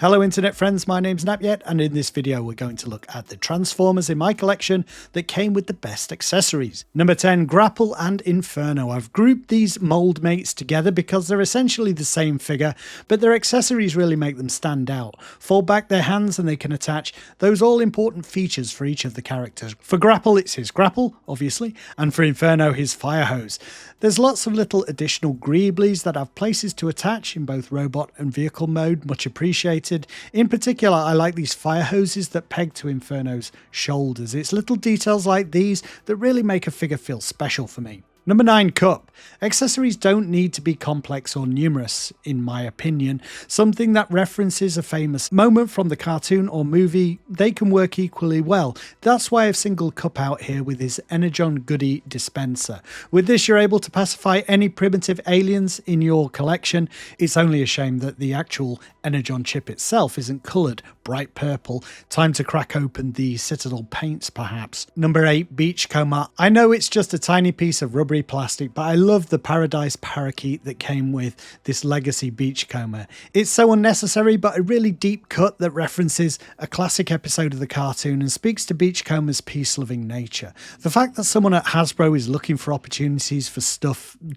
Hello internet friends, my name's Napyet, and in this video we're going to look at the Transformers in my collection that came with the best accessories. Number 10, Grapple and Inferno. I've grouped these mold mates together because they're essentially the same figure, but their accessories really make them stand out. Fold back their hands and they can attach those all-important features for each of the characters. For Grapple, it's his grapple, obviously, and for Inferno, his fire hose. There's lots of little additional greeblies that have places to attach in both robot and vehicle mode, much appreciated. In particular, I like these fire hoses that peg to Inferno's shoulders. It's little details like these that really make a figure feel special for me. Number 9, Cup. Accessories don't need to be complex or numerous, in my opinion. Something that references a famous moment from the cartoon or movie, they can work equally well. That's why I've singled Cup out here with his Energon Goodie dispenser. With this, you're able to pacify any primitive aliens in your collection. It's only a shame that the actual Energon chip itself isn't coloured bright purple. Time to crack open the Citadel paints, perhaps. Number 8, Beachcomber. I know it's just a tiny piece of rubbery plastic, but I love the Paradise parakeet that came with this Legacy Beachcomber. It's so unnecessary, but a really deep cut that references a classic episode of the cartoon and speaks to Beachcomber's peace-loving nature. The fact that someone at Hasbro is looking for opportunities for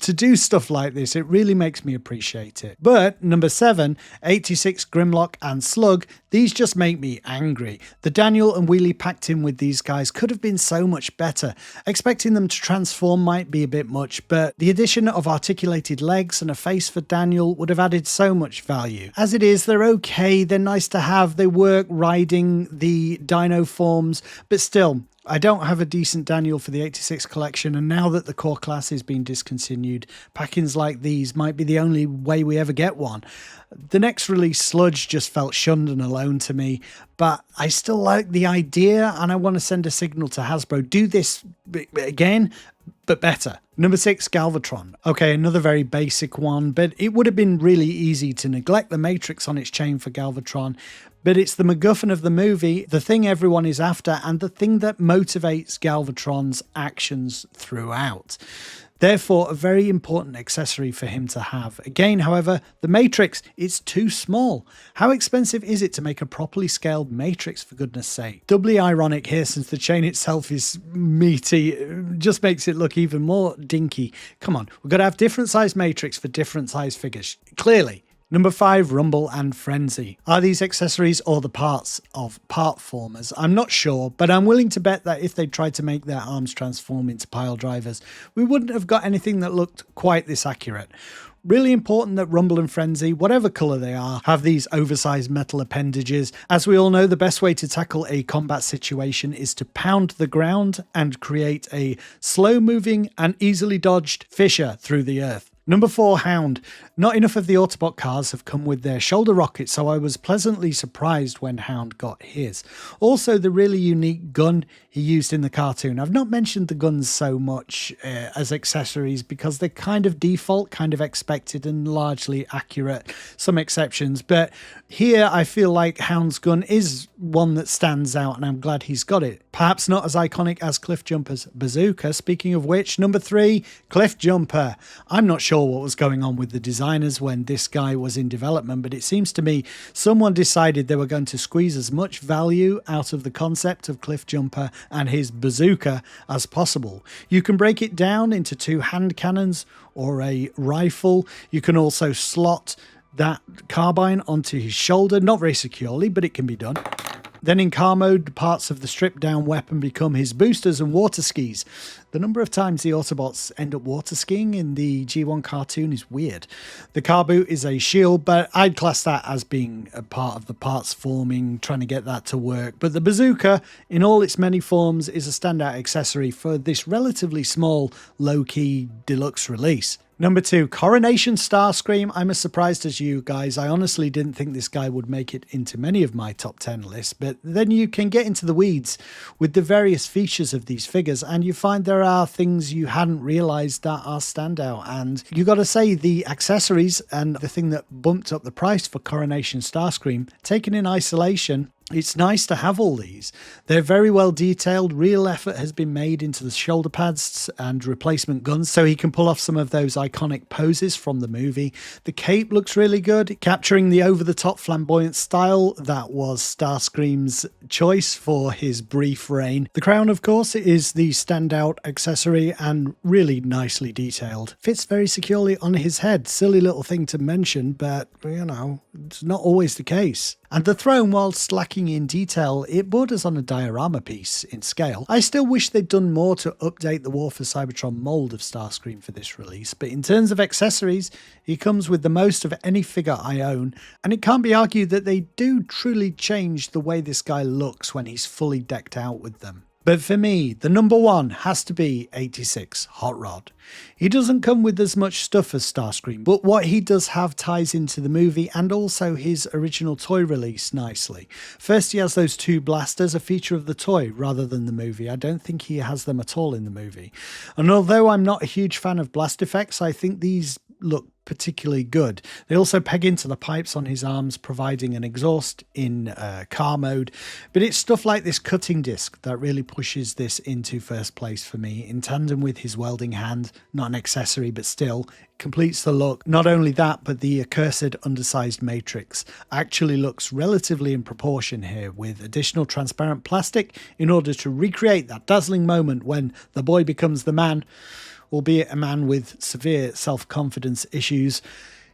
to do stuff like this, it really makes me appreciate it. But number 7, 86 Grimlock and Slug, these just make me angry. The Daniel and Wheelie packed in with these guys could have been so much better. Expecting them to transform might be a bit much, but the addition of articulated legs and a face for Daniel would have added so much value. As it is, they're okay, they're nice to have, they work riding the dino forms, but still, I don't have a decent Daniel for the 86 collection, and now that the core class is being discontinued, packings like these might be the only way we ever get one. The next release, Sludge, just felt shunned and alone to me, but I still like the idea and I want to send a signal to Hasbro. Do this again, but better. Number 6, Galvatron. Okay, another very basic one, but it would have been really easy to neglect the matrix on its chain for Galvatron, but it's the MacGuffin of the movie, the thing everyone is after, and the thing that motivates Galvatron's actions throughout. Therefore, a very important accessory for him to have. Again, however, the Matrix, it's too small. How expensive is it to make a properly scaled Matrix, for goodness sake? Doubly ironic here since the chain itself is meaty, it just makes it look even more dinky. Come on, we've got to have different size Matrix for different size figures, clearly. Number 5, Rumble and Frenzy. Are these accessories or the parts of part formers? I'm not sure, but I'm willing to bet that if they tried to make their arms transform into pile drivers, we wouldn't have got anything that looked quite this accurate. Really important that Rumble and Frenzy, whatever colour they are, have these oversized metal appendages. As we all know, the best way to tackle a combat situation is to pound the ground and create a slow-moving and easily dodged fissure through the earth. Number 4, Hound. Not enough of the Autobot cars have come with their shoulder rockets, so I was pleasantly surprised when Hound got his. Also, the really unique gun he used in the cartoon. I've not mentioned the guns so much as accessories because they're kind of default, kind of expected and largely accurate, some exceptions. But here I feel like Hound's gun is one that stands out and I'm glad he's got it. Perhaps not as iconic as Cliffjumper's bazooka. Speaking of which, number 3, Cliffjumper. I'm not sure what was going on with the designers when this guy was in development, but it seems to me someone decided they were going to squeeze as much value out of the concept of Cliffjumper and his bazooka as possible. You can break it down into 2 hand cannons or a rifle. You can also slot that carbine onto his shoulder, not very securely, but it can be done. Then in car mode, parts of the stripped down weapon become his boosters and water skis. The number of times the Autobots end up water skiing in the G1 cartoon is weird. The car boot is a shield, but I'd class that as being a part of the parts forming, trying to get that to work. But the bazooka, in all its many forms, is a standout accessory for this relatively small, low-key deluxe release. Number 2, Coronation Starscream. I'm as surprised as you guys. I honestly didn't think this guy would make it into many of my top 10 lists, but then you can get into the weeds with the various features of these figures and you find there are things you hadn't realized that are standout. And you got to say the accessories and the thing that bumped up the price for Coronation Starscream, taken in isolation, it's nice to have all these. They're very well detailed. Real effort has been made into the shoulder pads and replacement guns so he can pull off some of those iconic poses from the movie. The cape looks really good, capturing the over-the-top flamboyant style that was Starscream's choice for his brief reign. The crown, of course, is the standout accessory and really nicely detailed. Fits very securely on his head. Silly little thing to mention, but, you know, it's not always the case. And the throne, whilst lacking in detail, it borders on a diorama piece in scale. I still wish they'd done more to update the War for Cybertron mould of Starscream for this release, but in terms of accessories, he comes with the most of any figure I own, and it can't be argued that they do truly change the way this guy looks when he's fully decked out with them. But for me, the number 1 has to be 86 Hot Rod. He doesn't come with as much stuff as Starscream, but what he does have ties into the movie and also his original toy release nicely. First, he has those 2 blasters, a feature of the toy rather than the movie. I don't think he has them at all in the movie. And although I'm not a huge fan of blast effects, I think these look particularly good. They also peg into the pipes on his arms, providing an exhaust in car mode. But it's stuff like this cutting disc that really pushes this into first place for me, in tandem with his welding hand, not an accessory, but still completes the look. Not only that, but the accursed undersized matrix actually looks relatively in proportion here, with additional transparent plastic in order to recreate that dazzling moment when the boy becomes the man, albeit a man with severe self-confidence issues.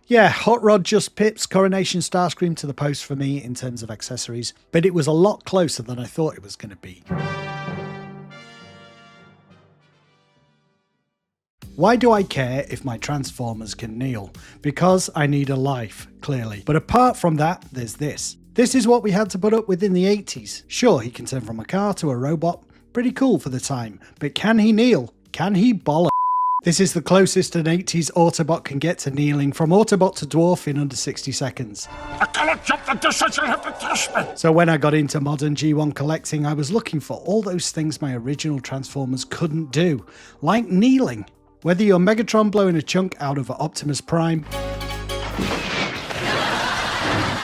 Yeah, Hot Rod just pips Coronation Starscream to the post for me in terms of accessories, but it was a lot closer than I thought it was going to be. Why do I care if my Transformers can kneel? Because I need a life, clearly. But apart from that, there's this. This is what we had to put up with in the 80s. Sure, he can turn from a car to a robot. Pretty cool for the time. But can he kneel? Can he bollocks? This is the closest an 80s Autobot can get to kneeling, from Autobot to Dwarf in under 60 seconds. I cannot jump the distance, you'll have to trust me. So when I got into modern G1 collecting, I was looking for all those things my original Transformers couldn't do, like kneeling. Whether you're Megatron blowing a chunk out of Optimus Prime,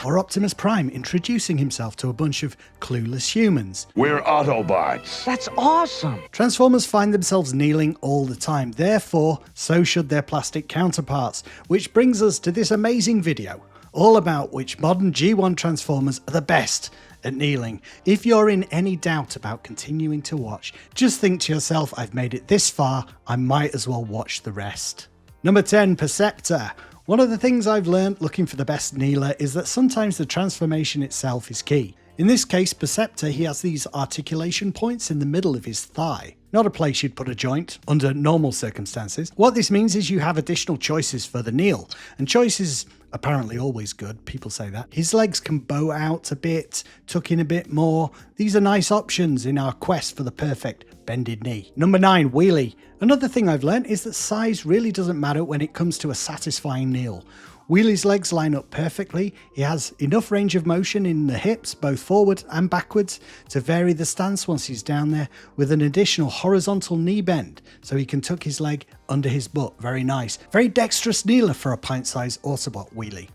or Optimus Prime introducing himself to a bunch of clueless humans. We're Autobots. That's awesome. Transformers find themselves kneeling all the time, therefore so should their plastic counterparts, which brings us to this amazing video, all about which modern G1 Transformers are the best at kneeling. If you're in any doubt about continuing to watch, just think to yourself, I've made it this far, I might as well watch the rest. Number 10, Perceptor. One of the things I've learned looking for the best kneeler is that sometimes the transformation itself is key. In this case, Perceptor, he has these articulation points in the middle of his thigh. not a place you'd put a joint under normal circumstances. What this means is you have additional choices for the kneel, and choice is apparently always good, people say that. His legs can bow out a bit, tuck in a bit more. These are nice options in our quest for the perfect bended knee. Number 9, wheelie. Another thing I've learned is that size really doesn't matter when it comes to a satisfying kneel. Wheelie's legs line up perfectly. He has enough range of motion in the hips, both forward and backwards, to vary the stance once he's down there, with an additional horizontal knee bend, so he can tuck his leg under his butt. Very nice. Very dexterous kneeler for a pint-sized Autobot wheelie.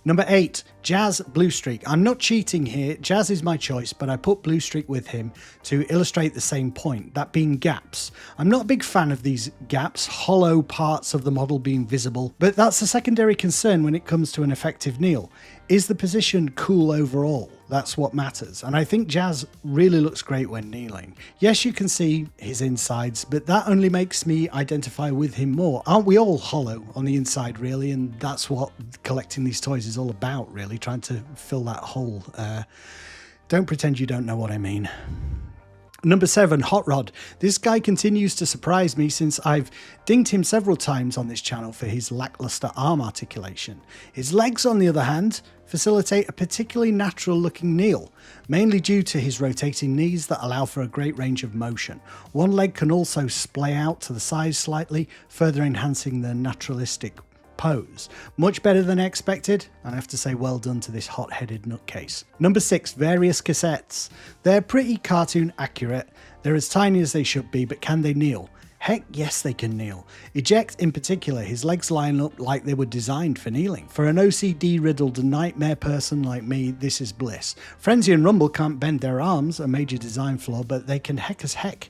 Number 8, Jazz Blue Streak. I'm not cheating here, Jazz is my choice, but I put Blue Streak with him to illustrate the same point, that being gaps. I'm not a big fan of these gaps, hollow parts of the model being visible, but that's a secondary concern when it comes to an effective kneel. Is the position cool overall? That's what matters. And I think Jazz really looks great when kneeling. Yes, you can see his insides, but that only makes me identify with him more. Aren't we all hollow on the inside, really? And that's what collecting these toys is all about, really, trying to fill that hole. Don't pretend you don't know what I mean. Number 7, Hot Rod. This guy continues to surprise me since I've dinged him several times on this channel for his lackluster arm articulation. His legs, on the other hand, facilitate a particularly natural looking kneel, mainly due to his rotating knees that allow for a great range of motion. One leg can also splay out to the side slightly, further enhancing the naturalistic pose. Much better than expected, and I have to say well done to this hot-headed nutcase. Number 6, various cassettes. They're pretty cartoon accurate. They're as tiny as they should be, but can they kneel? Heck yes, they can kneel. Eject in particular, his legs line up like they were designed for kneeling. For an OCD-riddled nightmare person like me, this is bliss. Frenzy and Rumble can't bend their arms, a major design flaw, but they can heck as heck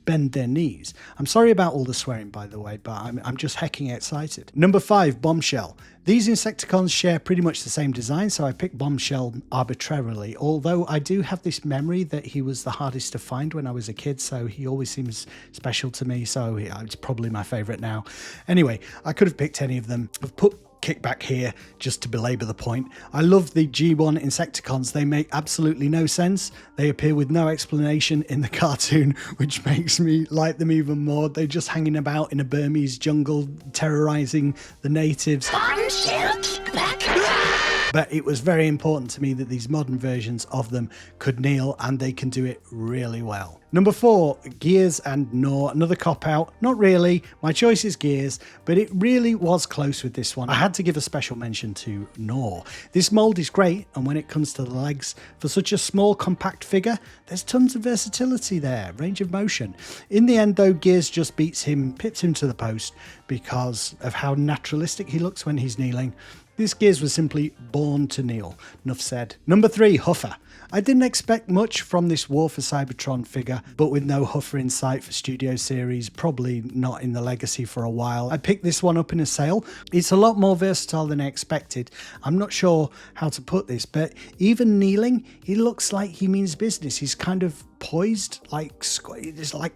bend their knees. I'm sorry about all the swearing, by the way, but I'm just hecking excited. Number 5, Bombshell. These Insecticons share pretty much the same design, so I picked Bombshell arbitrarily, although I do have this memory that he was the hardest to find when I was a kid, so he always seems special to me, so yeah, it's probably my favourite now. Anyway, I could have picked any of them. I've put Kickback here just to belabor the point. I love the G1 Insecticons. They make absolutely no sense. They appear with no explanation in the cartoon, which makes me like them even more. They're just hanging about in a Burmese jungle, terrorizing the natives. Bombshell Kickback. But it was very important to me that these modern versions of them could kneel, and they can do it really well. Number 4, Gears and Gnaw. Another cop-out. Not really. My choice is Gears, but it really was close with this one. I had to give a special mention to Gnaw. This mold is great, and when it comes to the legs, for such a small, compact figure, there's tons of versatility there, range of motion. In the end, though, Gears just pips him to the post because of how naturalistic he looks when he's kneeling. This Gears was simply born to kneel. Enough said. Number 3, Huffer. I didn't expect much from this War for Cybertron figure, but with no Huffer in sight for Studio Series, probably not in the Legacy for a while, I picked this one up in a sale. It's a lot more versatile than I expected. I'm not sure how to put this, but even kneeling, he looks like he means business. He's kind of poised, like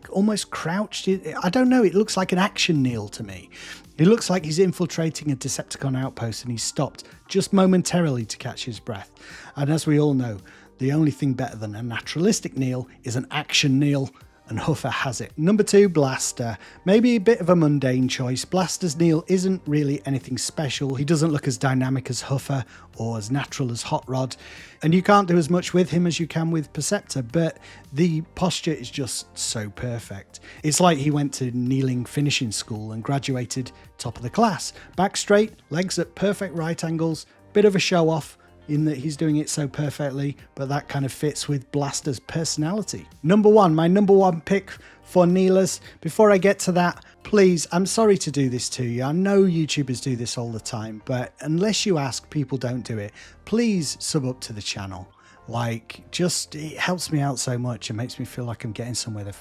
almost crouched. I don't know, it looks like an action kneel to me. It looks like he's infiltrating a Decepticon outpost and he's stopped just momentarily to catch his breath. And as we all know, the only thing better than a naturalistic kneel is an action kneel, and Huffer has it. Number 2, Blaster. Maybe a bit of a mundane choice. Blaster's kneel isn't really anything special. He doesn't look as dynamic as Huffer or as natural as Hot Rod, and you can't do as much with him as you can with Perceptor, but the posture is just so perfect. It's like he went to kneeling finishing school and graduated top of the class. Back straight, legs at perfect right angles, bit of a show off, in that he's doing it so perfectly, but that kind of fits with Blaster's personality. Number 1, my number 1 pick for kneelers. Before I get to that, please, I'm sorry to do this to you. I know YouTubers do this all the time, but unless you ask, people don't do it. Please sub up to the channel. It helps me out so much and makes me feel like I'm getting somewhere. They're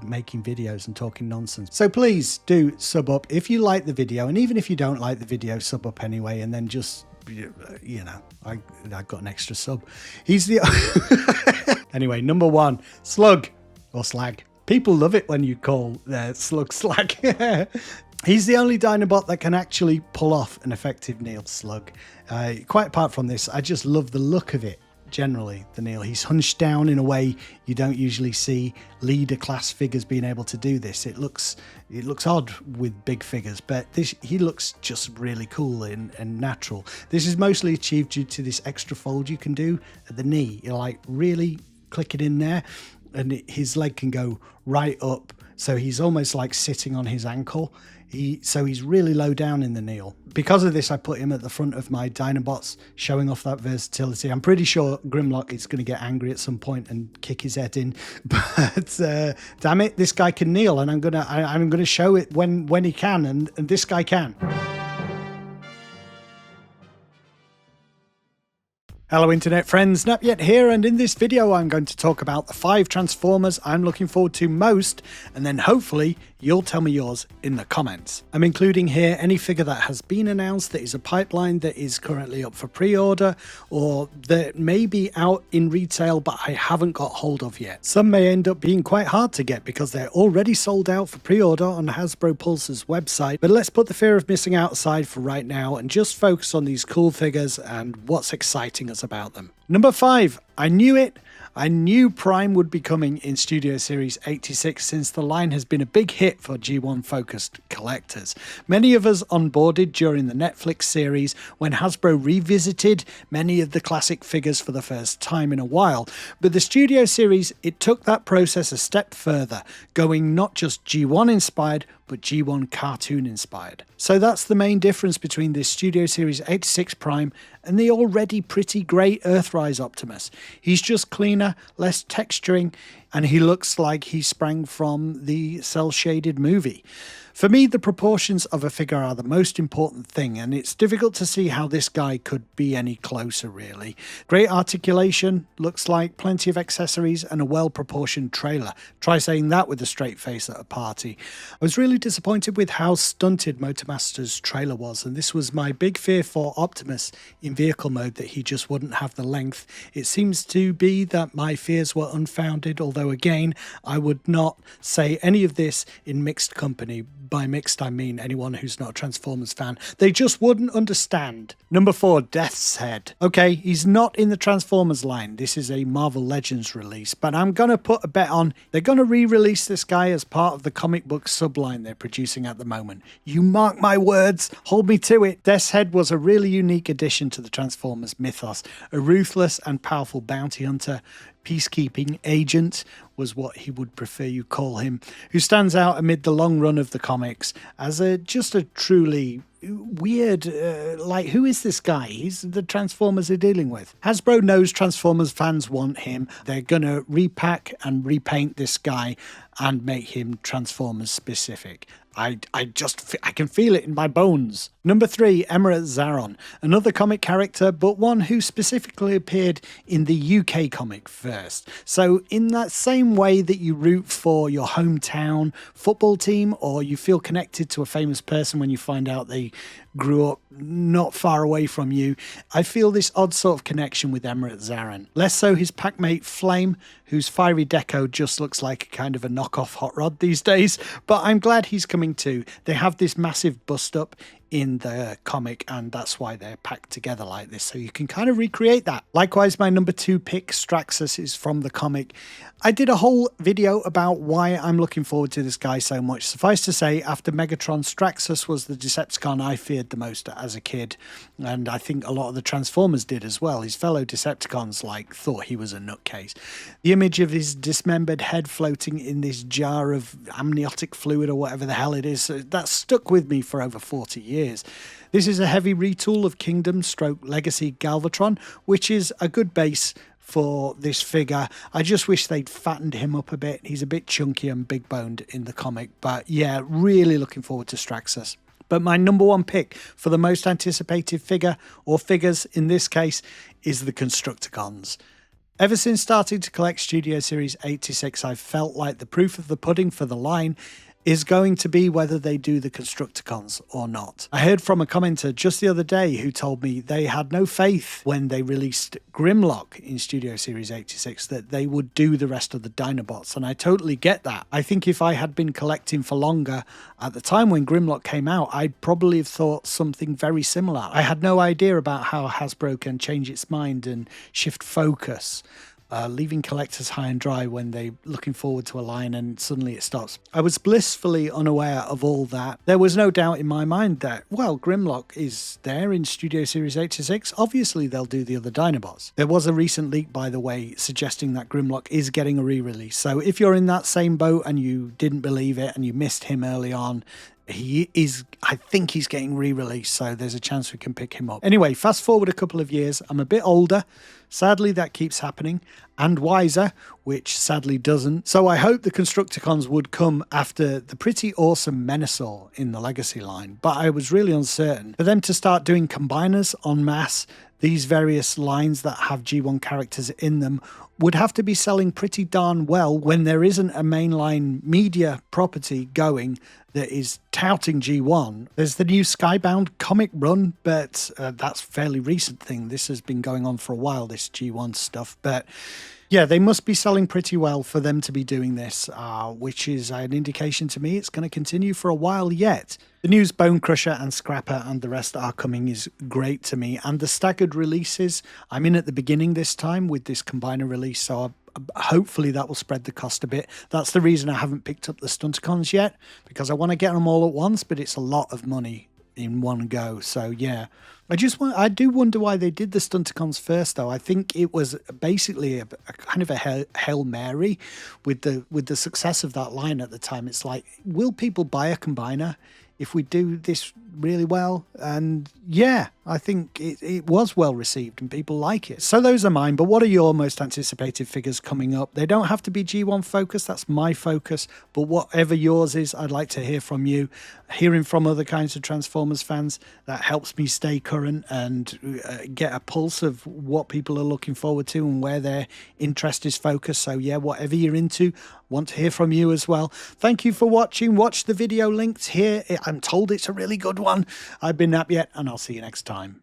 making videos and talking nonsense. So please do sub up if you like the video, and even if you don't like the video, sub up anyway, and then just, you know, I got an extra sub. He's the anyway, number 1, Slug or Slag. People love it when you call Slug Slag. He's the only Dinobot that can actually pull off an effective kneel, Slug. Quite apart from this, I just love the look of it. generally, the kneel. He's hunched down in a way you don't usually see leader class figures being able to do this. It looks odd with big figures, but he looks just really cool and natural. This is mostly achieved due to this extra fold you can do at the knee. You like really click it in there, and his leg can go right up, so he's almost like sitting on his ankle. So he's really low down in the kneel. Because of this, I put him at the front of my Dinobots, showing off that versatility. I'm pretty sure Grimlock is going to get angry at some point and kick his head in, but damn it, this guy can kneel, and I'm gonna show it when he can, and this guy can. Hello internet friends, Snap Yet here, and in this video I'm going to talk about the 5 Transformers I'm looking forward to most, and then hopefully you'll tell me yours in the comments. I'm including here any figure that has been announced, that is a pipeline, that is currently up for pre-order, or that may be out in retail but I haven't got hold of yet. Some may end up being quite hard to get because they're already sold out for pre-order on Hasbro Pulse's website, but let's put the fear of missing out aside for right now and just focus on these cool figures and what's exciting us about them. Number 5, I knew it. I knew Prime would be coming in Studio Series 86 since the line has been a big hit for G1 focused collectors. Many of us onboarded during the Netflix series when Hasbro revisited many of the classic figures for the first time in a while, but the Studio Series, it took that process a step further, going not just G1 inspired but G1 cartoon inspired. So that's the main difference between this Studio Series 86 Prime and the already pretty great Earthrise Optimus. He's just cleaner, less texturing, and he looks like he sprang from the cel-shaded movie. For me, the proportions of a figure are the most important thing, and it's difficult to see how this guy could be any closer, really. Great articulation, looks like plenty of accessories, and a well-proportioned trailer. Try saying that with a straight face at a party. I was really disappointed with how stunted Motormaster's trailer was, and this was my big fear for Optimus in vehicle mode, that he just wouldn't have the length. It seems to be that my fears were unfounded, although again, I would not say any of this in mixed company. By mixed, I mean anyone who's not a Transformers fan. They just wouldn't understand. Number 4, Death's Head. Okay, he's not in the Transformers line. This is a Marvel Legends release, but I'm going to put a bet on they're going to re-release this guy as part of the comic book subline they're producing at the moment. You mark my words, hold me to it. Death's Head was a really unique addition to the Transformers mythos. A ruthless and powerful bounty hunter, peacekeeping agent was what he would prefer you call him, who stands out amid the long run of the comics as just a truly weird, who is this guy? He's the Transformers are dealing with. Hasbro knows Transformers fans want him. They're gonna repack and repaint this guy and make him Transformers specific. I can feel it in my bones. Number 3, Emerald Zaron, another comic character, but one who specifically appeared in the UK comic first. So in that same way that you root for your hometown football team, or you feel connected to a famous person when you find out they grew up not far away from you, I feel this odd sort of connection with Emerald Zaron. Less so his packmate Flame, whose fiery deco just looks like a kind of a knockoff Hot Rod these days, but I'm glad he's coming too. They have this massive bust up in the comic, and that's why they're packed together like this, so you can kind of recreate that. Likewise, my number 2 pick, Straxus, is from the comic. I did a whole video about why I'm looking forward to this guy so much. Suffice to say, after Megatron, Straxus was the Decepticon I feared the most as a kid, and I think a lot of the Transformers did as well. His fellow Decepticons thought he was a nutcase. The image of his dismembered head floating in this jar of amniotic fluid or whatever the hell it is, that stuck with me for over 40 years. This is a heavy retool of Kingdom / Legacy Galvatron, which is a good base for this figure. I just wish they'd fattened him up a bit. He's a bit chunky and big boned in the comic, but yeah, really looking forward to Straxus. But my number 1 pick for the most anticipated figure, or figures in this case, is the Constructicons. Ever since starting to collect Studio Series 86, I've felt like the proof of the pudding for the line is going to be whether they do the Constructicons or not. I heard from a commenter just the other day who told me they had no faith when they released Grimlock in Studio Series 86 that they would do the rest of the Dinobots, and I totally get that. I think if I had been collecting for longer at the time when Grimlock came out, I'd probably have thought something very similar. I had no idea about how Hasbro can change its mind and shift focus, leaving collectors high and dry when they're looking forward to a line and suddenly it stops. I was blissfully unaware of all that. There was no doubt in my mind that, well, Grimlock is there in Studio Series 86. Obviously, they'll do the other Dinobots. There was a recent leak, by the way, suggesting that Grimlock is getting a re-release. So if you're in that same boat and you didn't believe it and you missed him early on, I think he's getting re-released, so there's a chance we can pick him up. Anyway, fast forward a couple of years. I'm a bit older. Sadly, that keeps happening. And wiser, which sadly doesn't. So I hope the Constructicons would come after the pretty awesome Menasor in the Legacy line. But I was really uncertain. For them to start doing combiners en masse, these various lines that have G1 characters in them would have to be selling pretty darn well when there isn't a mainline media property going that is touting G1. There's the new Skybound comic run, but that's a fairly recent thing. This has been going on for a while, this G1 stuff. But yeah, they must be selling pretty well for them to be doing this, which is an indication to me it's going to continue for a while yet. The news Bone Crusher and Scrapper and the rest are coming is great to me. And the staggered releases, I'm in at the beginning this time with this combiner release, so hopefully that will spread the cost a bit. That's the reason I haven't picked up the Stunticons yet, because I want to get them all at once, but it's a lot of money in one go. So yeah, I do wonder why they did the Stunticons first, though. I think it was basically a kind of a Hail Mary with the success of that line at the time. It's like, will people buy a combiner if we do this really well? And yeah, I think it was well received and people like it. So those are mine, but what are your most anticipated figures coming up? They don't have to be G1 focused, that's my focus, but whatever yours is, I'd like to hear from you. Hearing from other kinds of Transformers fans, that helps me stay current and get a pulse of what people are looking forward to and where their interest is focused. So yeah, whatever you're into, want to hear from you as well. Thank you for watching. Watch the video linked here. I'm told it's a really good one. I've been Nap Yet, and I'll see you next time.